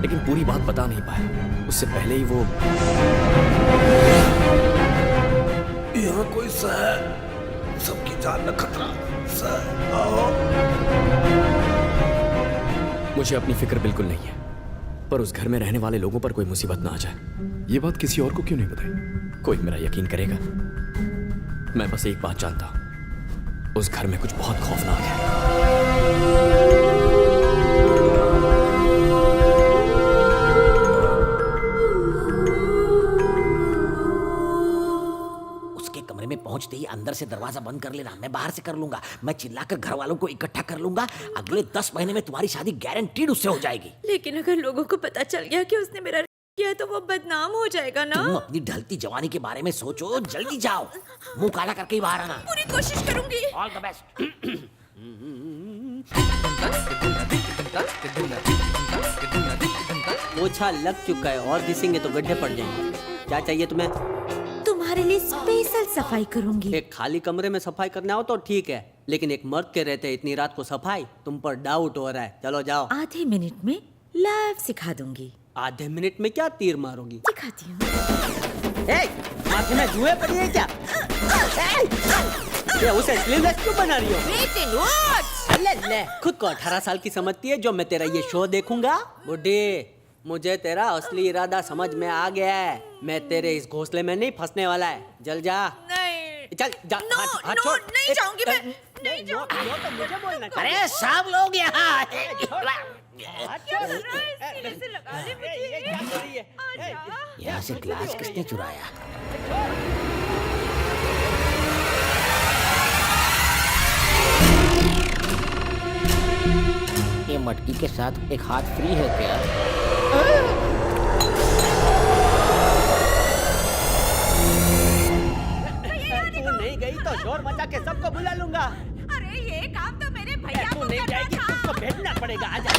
[SPEAKER 11] लेकिन पूरी बात बता नहीं पाया। उससे पहले ही वो
[SPEAKER 7] यहाँ कोई सर, सबकी जान न खतरा। सर आओ।
[SPEAKER 11] मुझे अपनी फिक्र बिल्कुल नहीं है, पर उस घर में रहने वाले लोगों पर कोई मुसीबत ना आ जाए।
[SPEAKER 12] ये बात किसी और को क्यों नहीं बताई?
[SPEAKER 11] कोई मेरा यकीन करेगा? मैं बस एक बात जानता हूं, उस घर में कुछ बहुत खौफनाक है।
[SPEAKER 6] उसके कमरे में पहुंचते ही अंदर से दरवाजा बंद कर लेना, मैं बाहर से कर लूंगा। मैं चिल्लाकर घर वालों को इकट्ठा कर लूंगा। अगले 10 महीने में तुम्हारी शादी गारंटीड उससे हो जाएगी।
[SPEAKER 8] लेकिन अगर लोगों को पता चल गया कि उसने मेरा किया है तो वो बदनाम हो जाएगा ना।
[SPEAKER 6] तुम अपनी ढलती जवानी के बारे में सोचो। जल्दी जाओ, मुंह काला करके ही बाहर आना।
[SPEAKER 8] पूरी कोशिश करूंगी।
[SPEAKER 6] All the best.
[SPEAKER 1] पोछा लग चुका है और घिसेंगे तो गड्ढे पड़ जाएंगे। क्या चाहिए तुम्हें?
[SPEAKER 8] तुम्हारे लिए स्पेशल सफाई करूंगी।
[SPEAKER 1] एक खाली कमरे में सफाई करने आओ तो ठीक है, लेकिन एक मर्द के रहते इतनी रात को सफाई, तुम पर डाउट हो रहा है। चलो जाओ।
[SPEAKER 8] आधे मिनट में लाइव सिखा दूंगी।
[SPEAKER 1] आधे मिनट में क्या तीर मारोगी?
[SPEAKER 8] सिखाती हूँ।
[SPEAKER 1] माथे में जुए पड़ी है क्या? ये उसे स्लीवलेस क्यों बना रही हो? ले ले, खुद को 18 साल की समझती है जो मैं तेरा ये शो देखूंगा? बुड्ढी, मुझे तेरा असली इरादा समझ में आ गया है। मैं तेरे इस घोंसले में नहीं फंसने वाला है। जल जा।
[SPEAKER 8] नहीं।
[SPEAKER 1] चल जा। हाथ छोड़।
[SPEAKER 8] नहीं जाऊंगी मैं। नहीं
[SPEAKER 1] जाऊंगी। तो मुझे बोलना चाहिए।
[SPEAKER 6] अरे सब लोग यहाँ। यहाँ से ग्लास किसने चुराया? ये मटकी के साथ एक हाथ फ्री है क्या?
[SPEAKER 1] तू नहीं गई तो शोर मचा के सबको बुला लूंगा।
[SPEAKER 8] अरे ये काम तो मेरे भैया
[SPEAKER 1] तू नहीं जाएगी, तुझको भेजना पड़ेगा। आजा।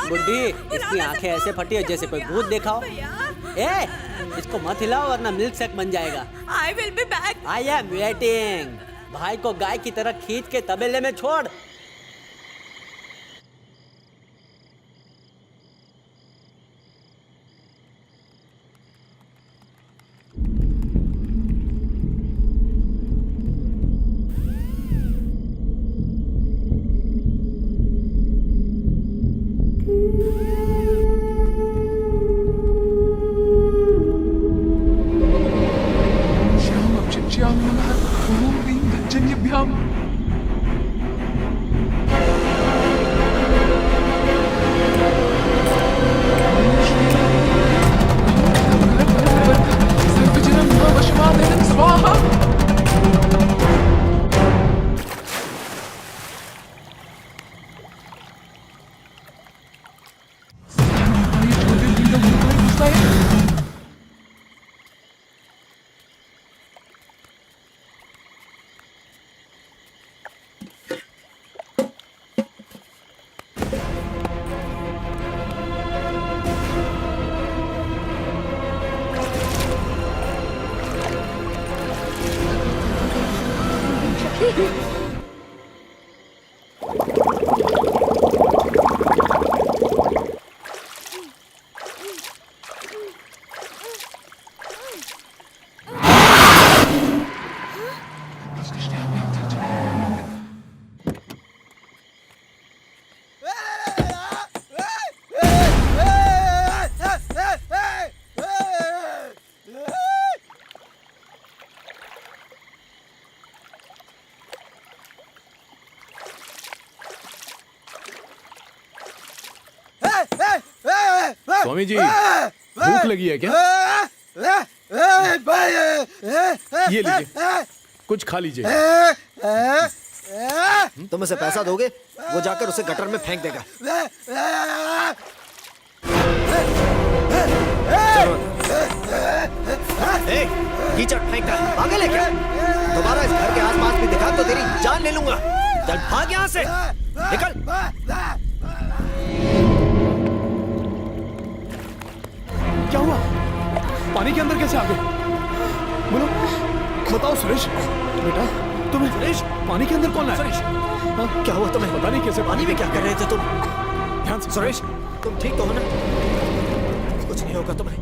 [SPEAKER 1] बुड्ढी, इसकी आंखें ऐसे फटी है जैसे कोई भूत देखा हो। इसको मत हिलाओ वरना मिल्क शेक बन जाएगा।
[SPEAKER 8] I will be back.
[SPEAKER 1] I am waiting. भाई को गाय की तरह खींच के तबेले में छोड़।
[SPEAKER 12] स्वामी जी भूख लगी है क्या? ये लीजिए, कुछ खा लीजिए।
[SPEAKER 6] तुम उसे पैसा दोगे, वो जाकर उसे गटर में फेंक देगा। कीचड़ फेंकता है, पागल है क्या? दोबारा इस घर के आसपास भी दिखा तो तेरी जान ले लूंगा। चल भाग यहाँ से, निकल।
[SPEAKER 12] क्या हुआ? पानी के अंदर कैसे आ गए? बोलो, बताओ सुरेश। बेटा तुम्हें सुरेश पानी के अंदर कौन लाया?
[SPEAKER 6] सुरेश क्या हुआ तुम्हें?
[SPEAKER 12] पता नहीं कैसे।
[SPEAKER 6] पानी में क्या कर रहे थे तुम?
[SPEAKER 12] ध्यान से।
[SPEAKER 6] सुरेश तुम ठीक तो हो ना? कुछ नहीं होगा तुम्हें।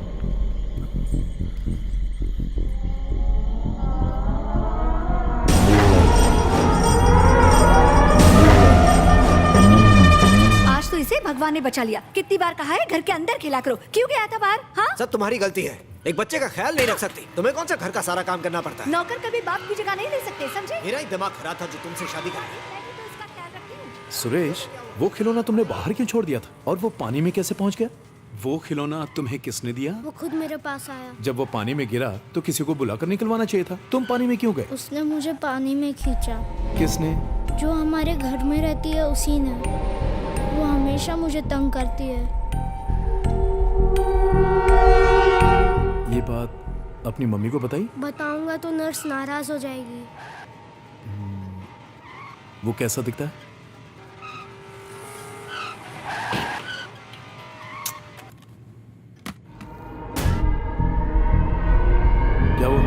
[SPEAKER 9] आज तो इसे भगवान ने बचा लिया। कितनी बार कहा है घर के अंदर खिला करो, क्यों गया था बाहर? हाँ
[SPEAKER 6] सब तुम्हारी गलती है। एक बच्चे का ख्याल नहीं रख सकती। तुम्हें कौन सा घर का सारा काम करना पड़ता है?
[SPEAKER 9] नौकर कभी बाप की जगह नहीं ले सकते, समझे?
[SPEAKER 6] मेरा ही दिमाग खराब था जो तुमसे शादी कर ली।
[SPEAKER 12] सुरेश वो खिलौना तुमने बाहर क्यों छोड़ दिया था और वो पानी में कैसे पहुंच गया? वो खिलौना तुम्हें किसने दिया?
[SPEAKER 10] वो खुद मेरे पास आया।
[SPEAKER 12] जब वो पानी में गिरा तो किसी को बुलाकर निकलवाना चाहिए था। तुम पानी में क्यों गए?
[SPEAKER 10] उसने मुझे पानी में खींचा।
[SPEAKER 12] किसने?
[SPEAKER 10] जो हमारे घर में रहती है उसी ने। वो हमेशा मुझे तंग करती है।
[SPEAKER 12] ये बात अपनी मम्मी को बताई?
[SPEAKER 10] बताऊंगा तो नर्स नाराज हो जाएगी।
[SPEAKER 12] वो कैसा दिखता है? क्या वो?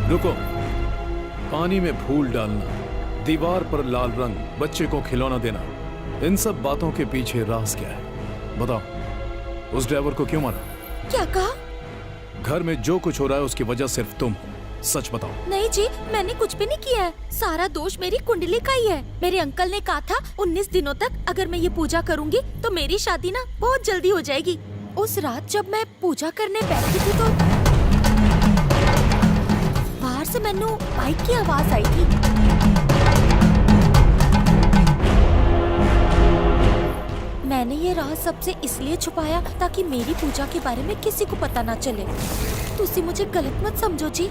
[SPEAKER 12] रुको। पानी में फूल डालना, दीवार पर लाल रंग, बच्चे को खिलौना देना, इन सब बातों के पीछे राज क्या है? बताओ। उस ड्राइवर को क्यों मारा?
[SPEAKER 8] क्या कहा?
[SPEAKER 12] घर में जो कुछ हो रहा है उसकी वजह सिर्फ तुम हो। सच बताओ।
[SPEAKER 8] नहीं जी, मैंने कुछ भी नहीं किया है। सारा दोष मेरी कुंडली का ही है। मेरे अंकल ने कहा था 19 दिनों तक अगर मैं ये पूजा करूंगी तो मेरी शादी ना बहुत जल्दी हो जाएगी। उस रात जब मैं पूजा करने बैठी थी तो बाहर से मैंने बाइक की आवाज आई थी। मैंने ये राज सबसे इसलिए छुपाया ताकि मेरी पूजा के बारे में किसी को पता ना चले। तुसी मुझे गलत मत समझो जी।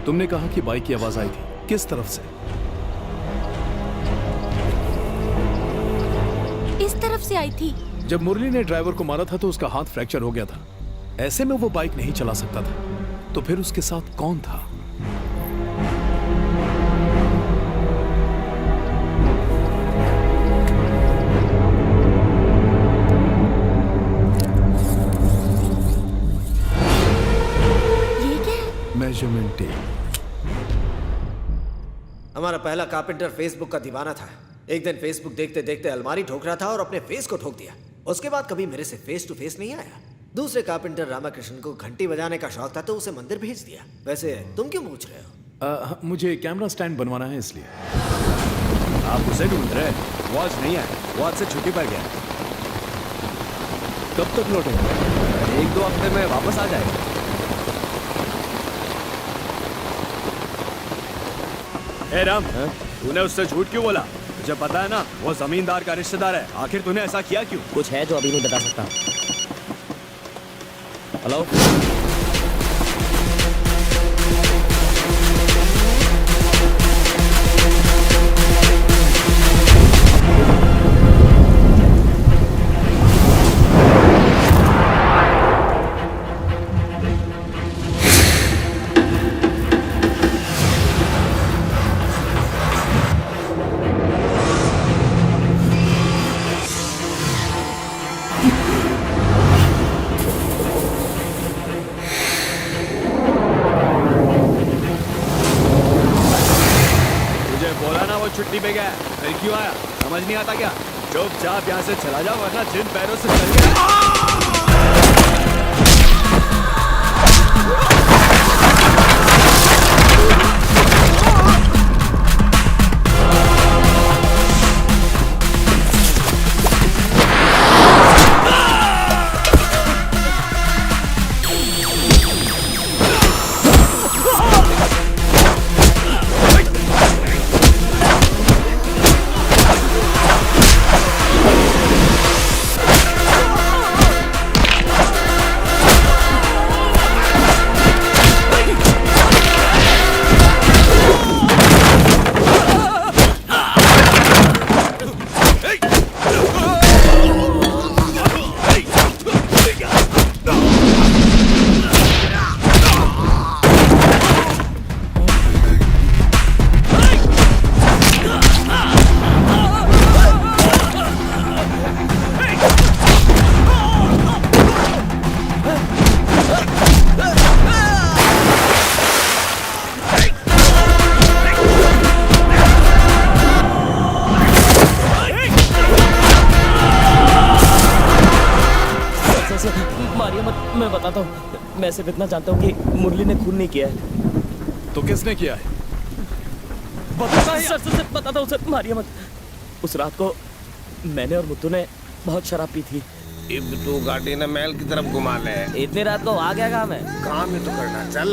[SPEAKER 12] तुमने कहा कि बाइक की आवाज आई थी, किस तरफ से?
[SPEAKER 8] इस तरफ से आई थी।
[SPEAKER 12] जब मुरली ने ड्राइवर को मारा था तो उसका हाथ फ्रैक्चर हो गया था। ऐसे में वो बाइक नहीं चला सकता था। तो फिर उसके साथ कौन था? Measurement tape.
[SPEAKER 6] हमारा पहला कारपेंटर फेसबुक का दीवाना था। एक दिन फेसबुक देखते देखते अलमारी ठोक रहा था और अपने फेस को ठोक दिया। उसके बाद कभी मेरे से फेस टू फेस नहीं आया। दूसरे कारपेंटर रामाकृष्ण को घंटी बजाने का शौक था तो उसे मंदिर भेज दिया। वैसे तुम क्यों पूछ रहे हो?
[SPEAKER 12] मुझे कैमरा स्टैंड बनवाना है इसलिए।
[SPEAKER 2] आप उसे ढूंढ रहे हैं? वो आज नहीं आया, वो आज से छुट्टी पर गया।
[SPEAKER 12] कब तक लौटेगा?
[SPEAKER 2] 1-2 हफ्ते में वापस आ जाएगा। ए राम, तूने उससे झूठ क्यों बोला? मुझे पता है ना, वो जमींदार का रिश्तेदार है। आखिर तूने ऐसा किया क्यों?
[SPEAKER 11] कुछ है जो अभी नहीं बता सकता। हेलो,
[SPEAKER 2] छुट्टी पे गया, फिर क्यों आया? समझ नहीं आता क्या? चुपचाप यहाँ से चला जाओ वरना जिन पैरों से चल गया।
[SPEAKER 11] मैं सिर्फ इतना जानता हूँ कि मुरली ने खून नहीं किया है।
[SPEAKER 12] तो किसने किया है?
[SPEAKER 11] सर बताता हूँ सर, मारिए मत। उस रात को मैंने और मुत्तू ने बहुत शराब पी थी।
[SPEAKER 7] अब तू गाड़ी ने महल की तरफ घुमा ले।
[SPEAKER 11] इतनी रात को आ गया काम है?
[SPEAKER 7] काम ही तो करना, चल।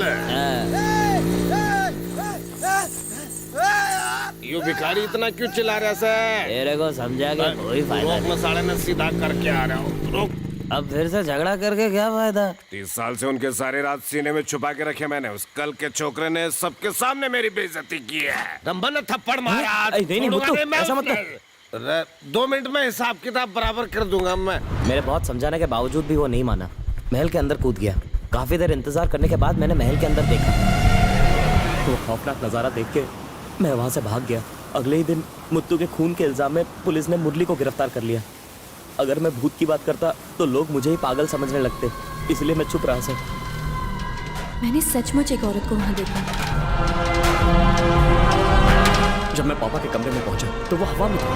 [SPEAKER 7] यू भिखारी इतना क्यों चिल्ला रहा है?
[SPEAKER 11] तेरे को समझा के कोई फायदा नहीं।
[SPEAKER 7] मैं 9:30 सीधा करके आ रहा हूँ, रुक।
[SPEAKER 11] अब फिर से झगड़ा करके क्या फायदा?
[SPEAKER 7] 30 साल से उनके सारे रात सीने में छुपा के रखे मैंने। उस कल के छोकरे ने सबके सामने मेरी बेइज्जती की है। रंभन ने थप्पड़ मारा।
[SPEAKER 11] नहीं मुत्तू, ऐसा मत कर।
[SPEAKER 7] 2 मिनट में हिसाब किताब बराबर कर दूंगा मैं।
[SPEAKER 11] मेरे बहुत समझाने के बावजूद भी वो नहीं माना। महल के अंदर कूद गया। काफी देर इंतजार करने के बाद मैंने महल के अंदर देखा तो खौफनाक नजारा देख के मैं वहां से भाग गया। अगले ही दिन मुत्तू के खून के इल्जाम में पुलिस ने मुरली को गिरफ्तार कर लिया। अगर मैं भूत की बात करता तो लोग मुझे ही पागल समझने लगते, इसलिए मैं चुप रहा सर।
[SPEAKER 9] मैंने सचमुच एक औरत को वहाँ देखा।
[SPEAKER 11] जब मैं पापा के कमरे में पहुंचा तो वो हवा में था।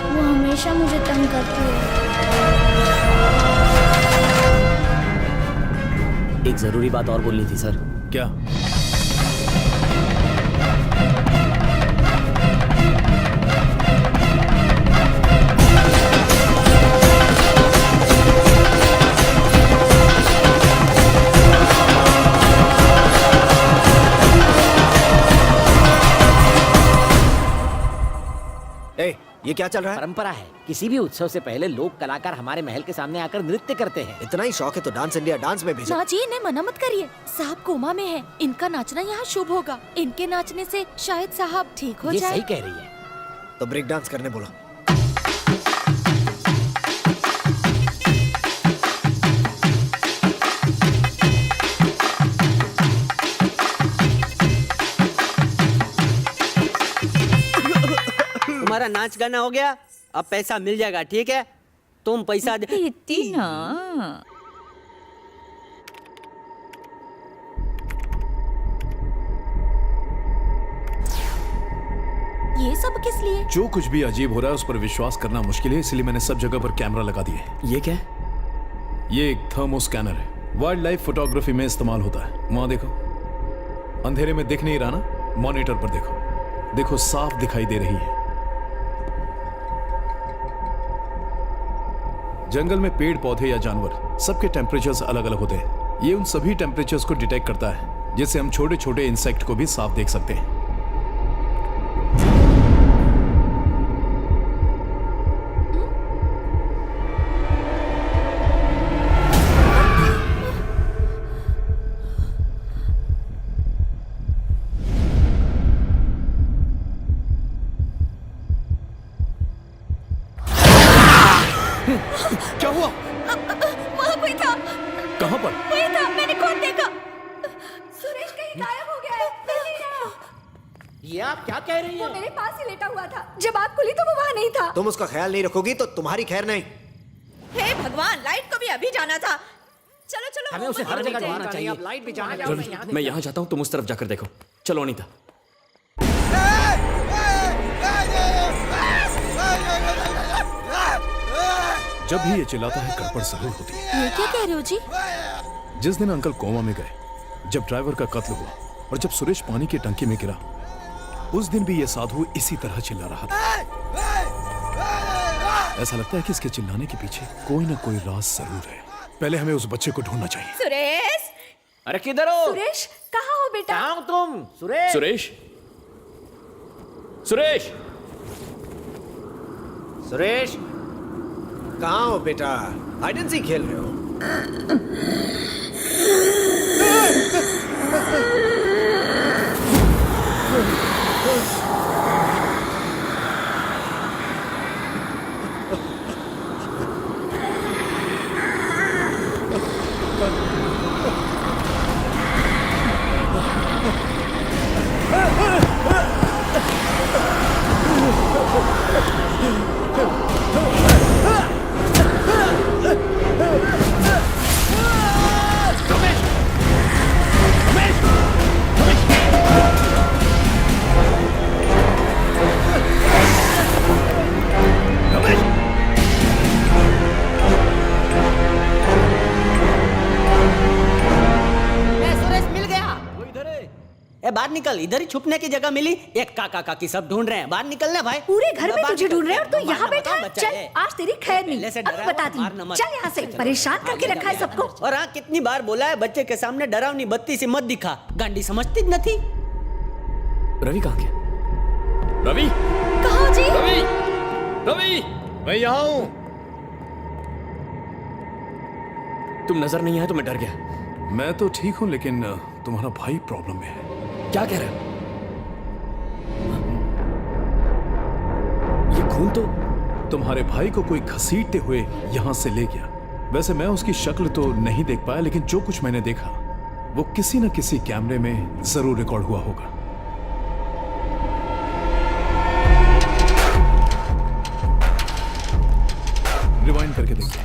[SPEAKER 10] वो हमेशा मुझे तंग करती है।
[SPEAKER 11] एक जरूरी बात और बोलनी थी सर।
[SPEAKER 12] क्या?
[SPEAKER 6] ये क्या चल रहा है?
[SPEAKER 11] परंपरा है, किसी भी उत्सव से पहले लोक कलाकार हमारे महल के सामने आकर नृत्य करते हैं।
[SPEAKER 6] इतना ही शौक है तो डांस इंडिया डांस में भेजो।
[SPEAKER 8] ना जी, इन्हें मना मत करिए। साहब कोमा में है, इनका नाचना यहाँ शुभ होगा। इनके नाचने से शायद साहब ठीक हो
[SPEAKER 11] ये
[SPEAKER 8] जाए।
[SPEAKER 11] सही कह रही है।
[SPEAKER 6] तो ब्रेक डांस करने बोलो।
[SPEAKER 1] तुम्हारा नाच गाना हो गया, अब पैसा मिल जाएगा, ठीक है? तुम पैसा दे।
[SPEAKER 8] ना ये सब किस लिए?
[SPEAKER 12] जो कुछ भी अजीब हो रहा है उस पर विश्वास करना मुश्किल है, इसलिए मैंने सब जगह पर कैमरा लगा दिए।
[SPEAKER 11] ये क्या?
[SPEAKER 12] ये एक थर्मो स्कैनर है, वाइल्ड लाइफ फोटोग्राफी में इस्तेमाल होता है। वहां देखो, अंधेरे में दिख नहीं रहा ना, मॉनिटर पर देखो, देखो साफ दिखाई दे रही है। जंगल में पेड़ पौधे या जानवर सबके टेम्परेचर्स अलग अलग होते हैं। ये उन सभी टेम्परेचर्स को डिटेक्ट करता है, जिससे हम छोटे छोटे इंसेक्ट को भी साफ देख सकते हैं। क्या हुआ?
[SPEAKER 8] वहाँ कोई था।
[SPEAKER 12] कहाँ पर?
[SPEAKER 8] कोई था, मैंने खुद देखा।
[SPEAKER 9] सुरेश कहीं गायब हो गया है, मिल नहीं रहा।
[SPEAKER 11] ये आप क्या कह रही
[SPEAKER 9] वो
[SPEAKER 11] हैं?
[SPEAKER 9] मेरे पास ही लेटा हुआ था। जब आँख खुली तो वो वहाँ नहीं था।
[SPEAKER 6] तुम उसका ख्याल नहीं रखोगी तो तुम्हारी खैर नहीं।
[SPEAKER 8] हे भगवान, लाइट को भी अभी जाना था। चलो चलो,
[SPEAKER 11] हमें उसे हर जगह ढूंढना चाहिए।
[SPEAKER 6] अब लाइट भी जाना
[SPEAKER 11] रवि, मैं यहाँ जाता हूँ, तुम उस तरफ जाकर देखो। चलो अनीता।
[SPEAKER 12] जब भी ये चिल्लाता है गड़बड़ जरूर होती है।
[SPEAKER 8] ये क्या कह रहे हो जी?
[SPEAKER 12] जिस दिन अंकल कोमा में गए, जब ड्राइवर का कत्ल हुआ और जब सुरेश पानी की टंकी में गिरा, उस दिन भी ये साधु इसी तरह चिल्ला रहा था। ऐसा लगता है कि इसके चिल्लाने के पीछे कोई ना कोई राज जरूर है। पहले हमें उस बच्चे को ढूंढना चाहिए।
[SPEAKER 8] सुरेश,
[SPEAKER 11] अरे किधर हो?
[SPEAKER 9] सुरेश कहाँ हो बेटा?
[SPEAKER 11] कहाँ हो तुम? सुरेश, सुरेश, सुरेश,
[SPEAKER 6] सुरेश, कहाँ हो बेटा? हाइड एंड सीक खेल रहे हो?
[SPEAKER 1] बाहर निकल, इधर ही छुपने की जगह मिली। एक काका काकी सब ढूंढ रहे हैं, बाहर निकलना भाई।
[SPEAKER 9] पूरे घर में
[SPEAKER 1] बाहर
[SPEAKER 9] तुझे
[SPEAKER 1] निकल।
[SPEAKER 9] ढूंढ रहे हैं और तू यहाँ
[SPEAKER 1] बताओ,
[SPEAKER 9] बैठा है।
[SPEAKER 1] बच्चा
[SPEAKER 9] चल
[SPEAKER 1] है।
[SPEAKER 9] आज तेरी खैर
[SPEAKER 1] पहले
[SPEAKER 9] नहीं,
[SPEAKER 1] से
[SPEAKER 9] अब
[SPEAKER 1] डरा हुआ,
[SPEAKER 9] बताती
[SPEAKER 1] मारना
[SPEAKER 9] हूँ।
[SPEAKER 1] मत।
[SPEAKER 9] चल यहाँ से, परेशान करके रखा है सबको।
[SPEAKER 1] और हाँ, कितनी बार बोला है बच्चे के सामने डरावनी बत्ती से मत दिखा, गांडी समझती न थी।
[SPEAKER 11] रवि कहाँ गया? रवि,
[SPEAKER 8] कहाँ जी?
[SPEAKER 11] रवि, रवि,
[SPEAKER 12] मैं यहाँ हूँ।
[SPEAKER 11] तुम नजर नहीं आए तो मैं डर गया।
[SPEAKER 12] मैं तो ठीक हूँ, लेकिन तुम्हारा भाई प्रॉब्लम में है।
[SPEAKER 11] क्या कह रहे हो? ये खून तो
[SPEAKER 12] तुम्हारे भाई को कोई घसीटते हुए यहाँ से ले गया। वैसे मैं उसकी शक्ल तो नहीं देख पाया, लेकिन जो कुछ मैंने देखा वो किसी न किसी कैमरे में जरूर रिकॉर्ड हुआ होगा। रिवाइंड करके देखते हैं।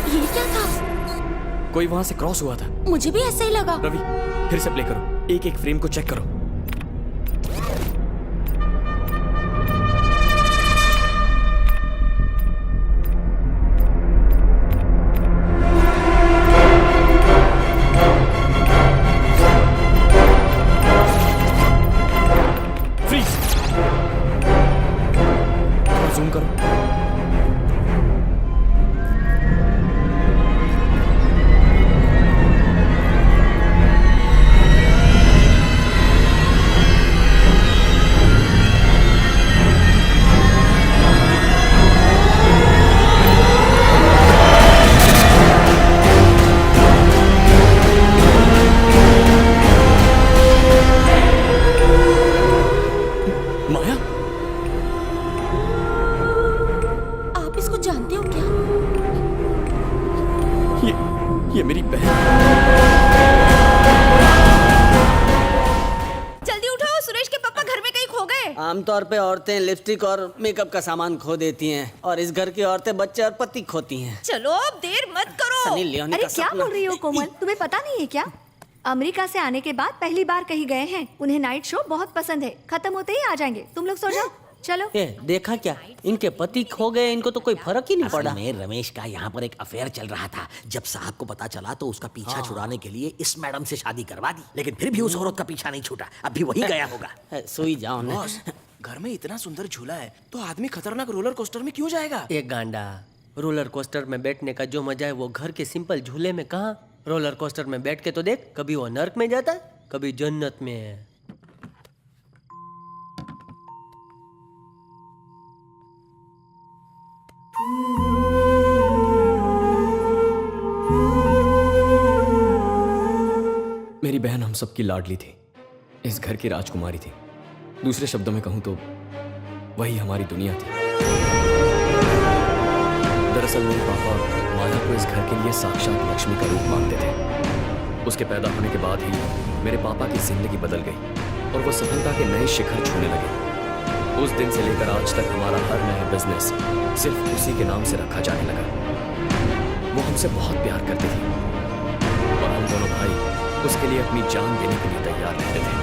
[SPEAKER 8] ये क्या था?
[SPEAKER 11] कोई वहां से क्रॉस हुआ था।
[SPEAKER 8] मुझे भी ऐसा ही लगा।
[SPEAKER 11] रवि, फिर से प्ले करो, एक एक फ्रेम को चेक करो। फ्रीज, जूम करो। माया,
[SPEAKER 8] आप इसको जानते हो क्या?
[SPEAKER 11] ये मेरी बहन।
[SPEAKER 8] जल्दी उठाओ, सुरेश के पापा घर में कहीं खो गए।
[SPEAKER 1] आमतौर पे औरतें लिपस्टिक और मेकअप का सामान खो देती हैं, और इस घर की औरतें बच्चे और पति खोती हैं।
[SPEAKER 8] चलो अब देर मत करो।
[SPEAKER 1] सनी लियोनी
[SPEAKER 9] अरे
[SPEAKER 1] का
[SPEAKER 9] क्या
[SPEAKER 1] सपना।
[SPEAKER 9] बोल रही हो कोमल, तुम्हें पता नहीं है क्या? अमेरिका से आने के बाद पहली बार कहीं गए हैं। उन्हें नाइट शो बहुत पसंद है। खत्म होते ही आ जाएंगे। तुम लोग सो जाओ। चलो।
[SPEAKER 1] ए, देखा क्या, इनके पति खो गए, इनको तो कोई फर्क ही नहीं पड़ा।
[SPEAKER 6] में रमेश का यहाँ पर एक अफेयर चल रहा था। जब साहब को पता चला तो उसका पीछा छुड़ाने के लिए इस मैडम से शादी करवा दी, लेकिन फिर भी उस औरत का पीछा नहीं छूटा। अब भी वही गया होगा।
[SPEAKER 1] सोई जाओ ना।
[SPEAKER 7] घर में इतना सुंदर झूला है तो आदमी खतरनाक रोलर कोस्टर में क्यों जाएगा?
[SPEAKER 1] एक गांडा, रोलर कोस्टर में बैठने का जो मजा है वो घर के सिंपल झूले में कहाँ। रोलर कोस्टर में बैठ के तो देख, कभी वो नर्क में जाता है, कभी जन्नत में है।
[SPEAKER 11] मेरी बहन हम सबकी लाडली थी, इस घर की राजकुमारी थी। दूसरे शब्दों में कहूं तो वही हमारी दुनिया थी। दरअसल मेरे पापा माया को इस घर के लिए साक्षात लक्ष्मी का रूप मानते थे। उसके पैदा होने के बाद ही मेरे पापा की जिंदगी बदल गई और वो सफलता के नए शिखर छूने लगे। उस दिन से लेकर आज तक हमारा हर नया बिजनेस सिर्फ उसी के नाम से रखा जाने लगा। वो हमसे बहुत प्यार करती थी और हम दोनों भाई उसके लिए अपनी जान देने के लिए तैयार रहते थे।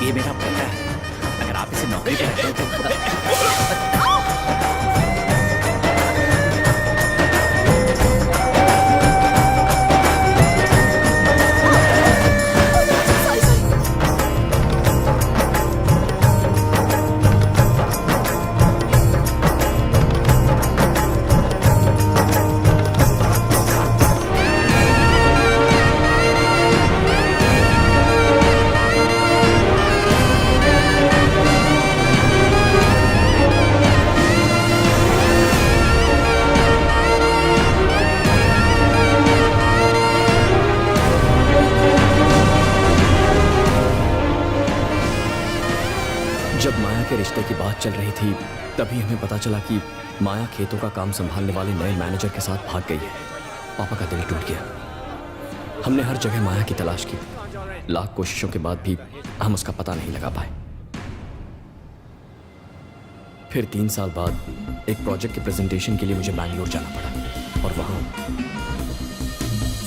[SPEAKER 5] ये मेरा बेटा है, अगर आप इसे नौकरी पे रखते हो तो
[SPEAKER 11] जब माया के रिश्ते की बात चल रही थी तभी हमें पता चला कि माया खेतों का काम संभालने वाले नए मैनेजर के साथ भाग गई है। पापा का दिल टूट गया। हमने हर जगह माया की तलाश की, लाख कोशिशों के बाद भी हम उसका पता नहीं लगा पाए। फिर 3 साल बाद एक प्रोजेक्ट के प्रेजेंटेशन के लिए मुझे बैंगलोर जाना पड़ा और वहां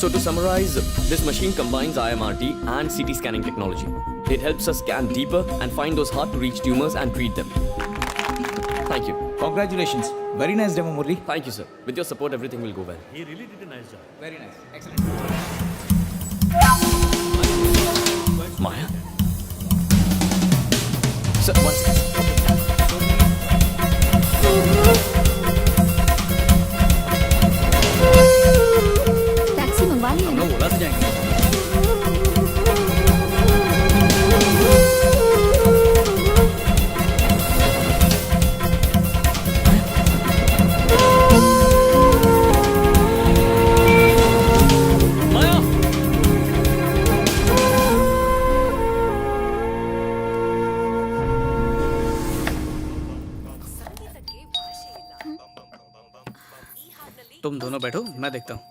[SPEAKER 11] So to summarize, this machine combines IMRT and CT scanning technology. It helps us scan deeper and find those hard to reach tumors and treat them. Thank you.
[SPEAKER 13] Congratulations. Very nice demo, Murli.
[SPEAKER 11] Thank you, sir. With your support, everything will go well.
[SPEAKER 2] He really did a nice job.
[SPEAKER 13] Very nice. Excellent.
[SPEAKER 11] Maya? Sir, one second.
[SPEAKER 9] Taxi मंगवा ली है
[SPEAKER 1] हम
[SPEAKER 9] ना?
[SPEAKER 1] लोग ओला से जाएंगे।
[SPEAKER 11] Maya!
[SPEAKER 1] तुम दोनों बैठो, मैं देखता हूँ।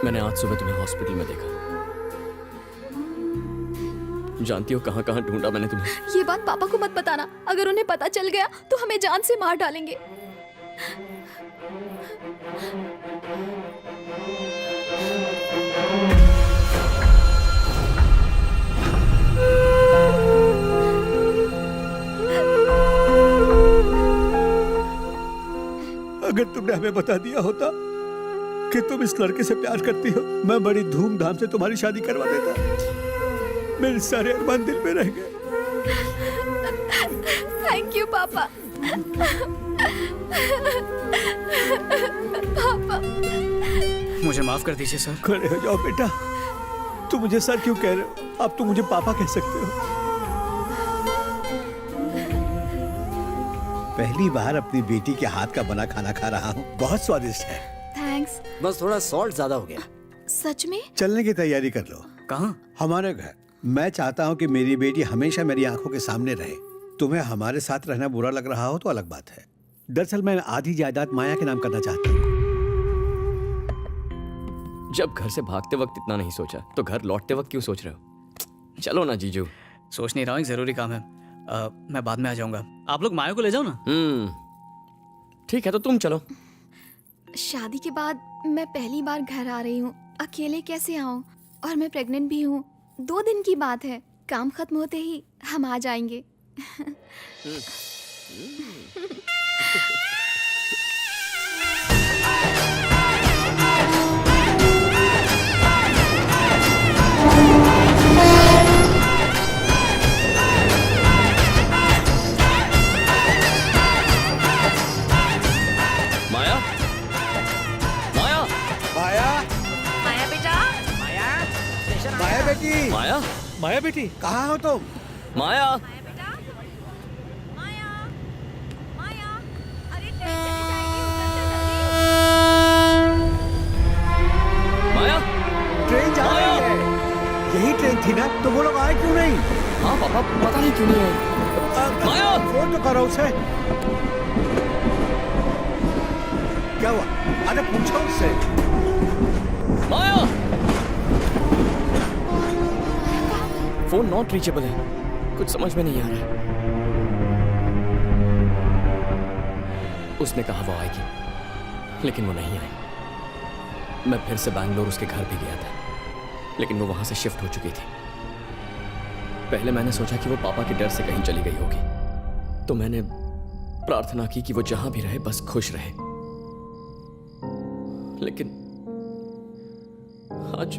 [SPEAKER 11] मैंने आज सुबह तुम्हें हॉस्पिटल में देखा। जानती हो कहां कहां ढूंढा मैंने तुम्हें।
[SPEAKER 9] ये बात पापा को मत बताना, अगर उन्हें पता चल गया तो हमें जान से मार डालेंगे।
[SPEAKER 3] अगर तुमने हमें बता दिया होता कि तुम इस लड़के से प्यार करती हो, मैं बड़ी धूमधाम से तुम्हारी शादी करवा देता। मेरे सारे अरमान दिल में रह गए।
[SPEAKER 9] थैंक यू पापा। पापा
[SPEAKER 1] मुझे माफ कर दीजिए सर।
[SPEAKER 3] खड़े हो जाओ बेटा। तुम मुझे सर क्यों कह रहे हो? अब तुम मुझे पापा कह सकते हो। पहली बार अपनी बेटी के हाथ का बना खाना खा रहा हूँ, बहुत स्वादिष्ट है।
[SPEAKER 9] थैंक्स।
[SPEAKER 6] बस थोड़ा सॉल्ट ज्यादा हो गया।
[SPEAKER 9] सच में?
[SPEAKER 3] चलने की तैयारी कर लो।
[SPEAKER 1] कहाँ?
[SPEAKER 3] हमारे घर। मैं चाहता हूँ कि मेरी बेटी हमेशा मेरी आंखों के सामने रहे। तुम्हें हमारे साथ रहना बुरा लग रहा हो तो अलग बात है। दरअसल मैं आधी जायदाद माया के नाम करना चाहता हूँ।
[SPEAKER 11] जब घर से भागते वक्त इतना नहीं सोचा तो घर लौटते वक्त क्यों सोच रहे हो? चलो ना जीजू।
[SPEAKER 1] सोच नहीं रहा हूँ, एक जरूरी काम है। मैं बाद में आ जाऊंगा। आप लोग माया को ले जाओ ना।
[SPEAKER 11] ठीक है, तो तुम चलो।
[SPEAKER 9] शादी के बाद मैं पहली बार घर आ रही हूँ, अकेले कैसे आऊँ? और मैं प्रेग्नेंट भी हूँ। 2 दिन की बात है, काम खत्म होते ही हम आ जाएंगे।
[SPEAKER 11] माया, माया,
[SPEAKER 3] माया,
[SPEAKER 9] माया बेटा।
[SPEAKER 3] माया बेटी,
[SPEAKER 11] माया,
[SPEAKER 2] माया बेटी,
[SPEAKER 3] कहाँ हो तुम?
[SPEAKER 11] माया। माया,
[SPEAKER 3] ट्रेन जा रही है। यही ट्रेन थी ना? तो वो लोग आए क्यों नहीं?
[SPEAKER 11] हाँ पापा, पता नहीं क्यों नहीं आए। माया,
[SPEAKER 3] फोन तो करो उसे। क्या हुआ? अरे पूछो उससे।
[SPEAKER 11] माया, फोन नॉट रीचेबल है। कुछ समझ में नहीं आ रहा है। उसने कहा वो आएगी, लेकिन वो नहीं आई। मैं फिर से बैंगलोर उसके घर भी गया था, लेकिन वो वहां से शिफ्ट हो चुकी थी। पहले मैंने सोचा कि वो पापा के डर से कहीं चली गई होगी, तो मैंने प्रार्थना की कि वो जहां भी रहे बस खुश रहे। लेकिन आज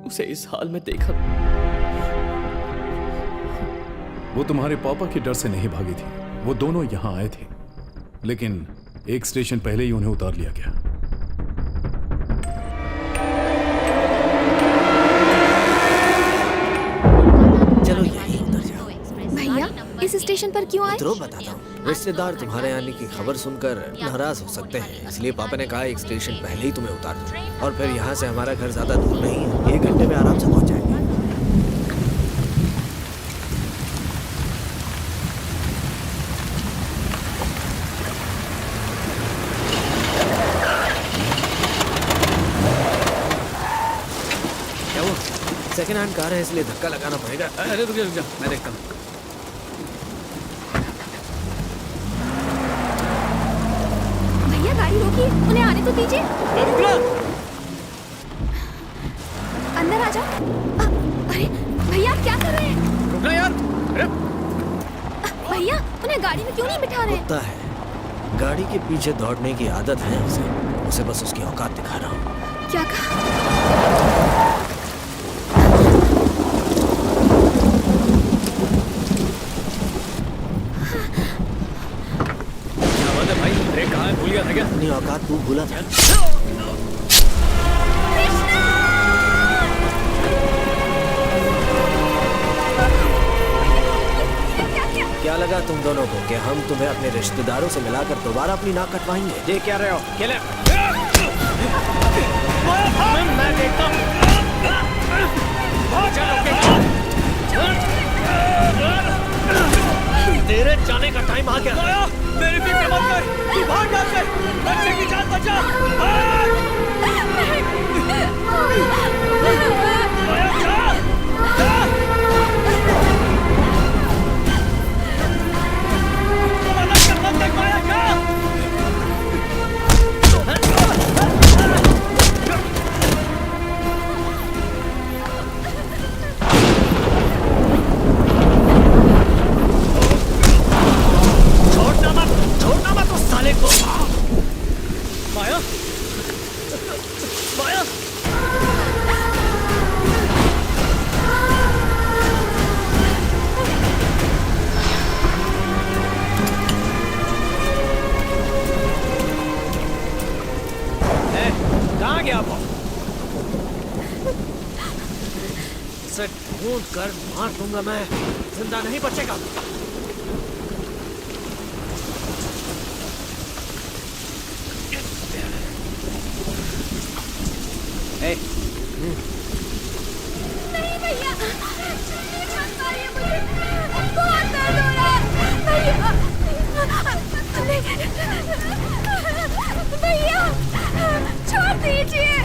[SPEAKER 11] उसे इस हाल में देखा।
[SPEAKER 12] वो तुम्हारे पापा के डर से नहीं भागी थी। वो दोनों यहाँ आए थे, लेकिन एक स्टेशन पहले ही उन्हें उतार लिया गया।
[SPEAKER 6] चलो यहीं उतर जाओ।
[SPEAKER 9] भैया इस स्टेशन पर क्यों आए?
[SPEAKER 6] उतरो, बताता हूँ। रिश्तेदार तुम्हारे आने की खबर सुनकर नाराज हो सकते हैं, इसलिए पापा ने कहा एक स्टेशन पहले ही तुम्हें उतार दो। और फिर यहाँ से हमारा घर ज्यादा दूर नहीं है, 1 घंटे में आराम से पहुँच जाएंगे। क्या वो सेकेंड हैंड कार है, इसलिए धक्का लगाना पड़ेगा।
[SPEAKER 2] अरे रुक जा, मैं देखता हूँ।
[SPEAKER 9] भैया गाड़ी रोकिए, उन्हें आने तो दीजिए। अंदर आ जाओ। अरे भैया आप क्या कर रहे हैं?
[SPEAKER 2] रुकना यार। अरे
[SPEAKER 9] भैया उन्हें गाड़ी में क्यों नहीं बिठा रहे?
[SPEAKER 6] कुत्ता है, गाड़ी के पीछे दौड़ने की आदत है उसे बस उसकी औकात दिखा रहा हूँ।
[SPEAKER 9] क्या कहा?
[SPEAKER 2] क्या बात है भाई, ब्रेक कहाँ है? भूल गया था क्या?
[SPEAKER 6] अपनी औकात तू भूला था। क्या लगा तुम दोनों को कि हम तुम्हें अपने रिश्तेदारों से मिलाकर दोबारा अपनी नाक कटवाएंगे?
[SPEAKER 2] ये क्या रहे हो? खेले। मैं देखता हूँ।
[SPEAKER 6] तेरे जाने का टाइम आ गया।
[SPEAKER 2] मेरी फिक्र मत कर, तू भाग यहाँ से, बच्चे की जान बचा।
[SPEAKER 6] छोड़ना मत उस साले को।
[SPEAKER 2] माया, माया। कहाँ गया वो?
[SPEAKER 6] इसे ढूंढ कर मार दूंगा मैं, जिंदा नहीं बचेगा।
[SPEAKER 9] नहीं भैया, मत मारिए मुझे, बहुत दर्द हो रहा है। भैया छोड़ दीजिए,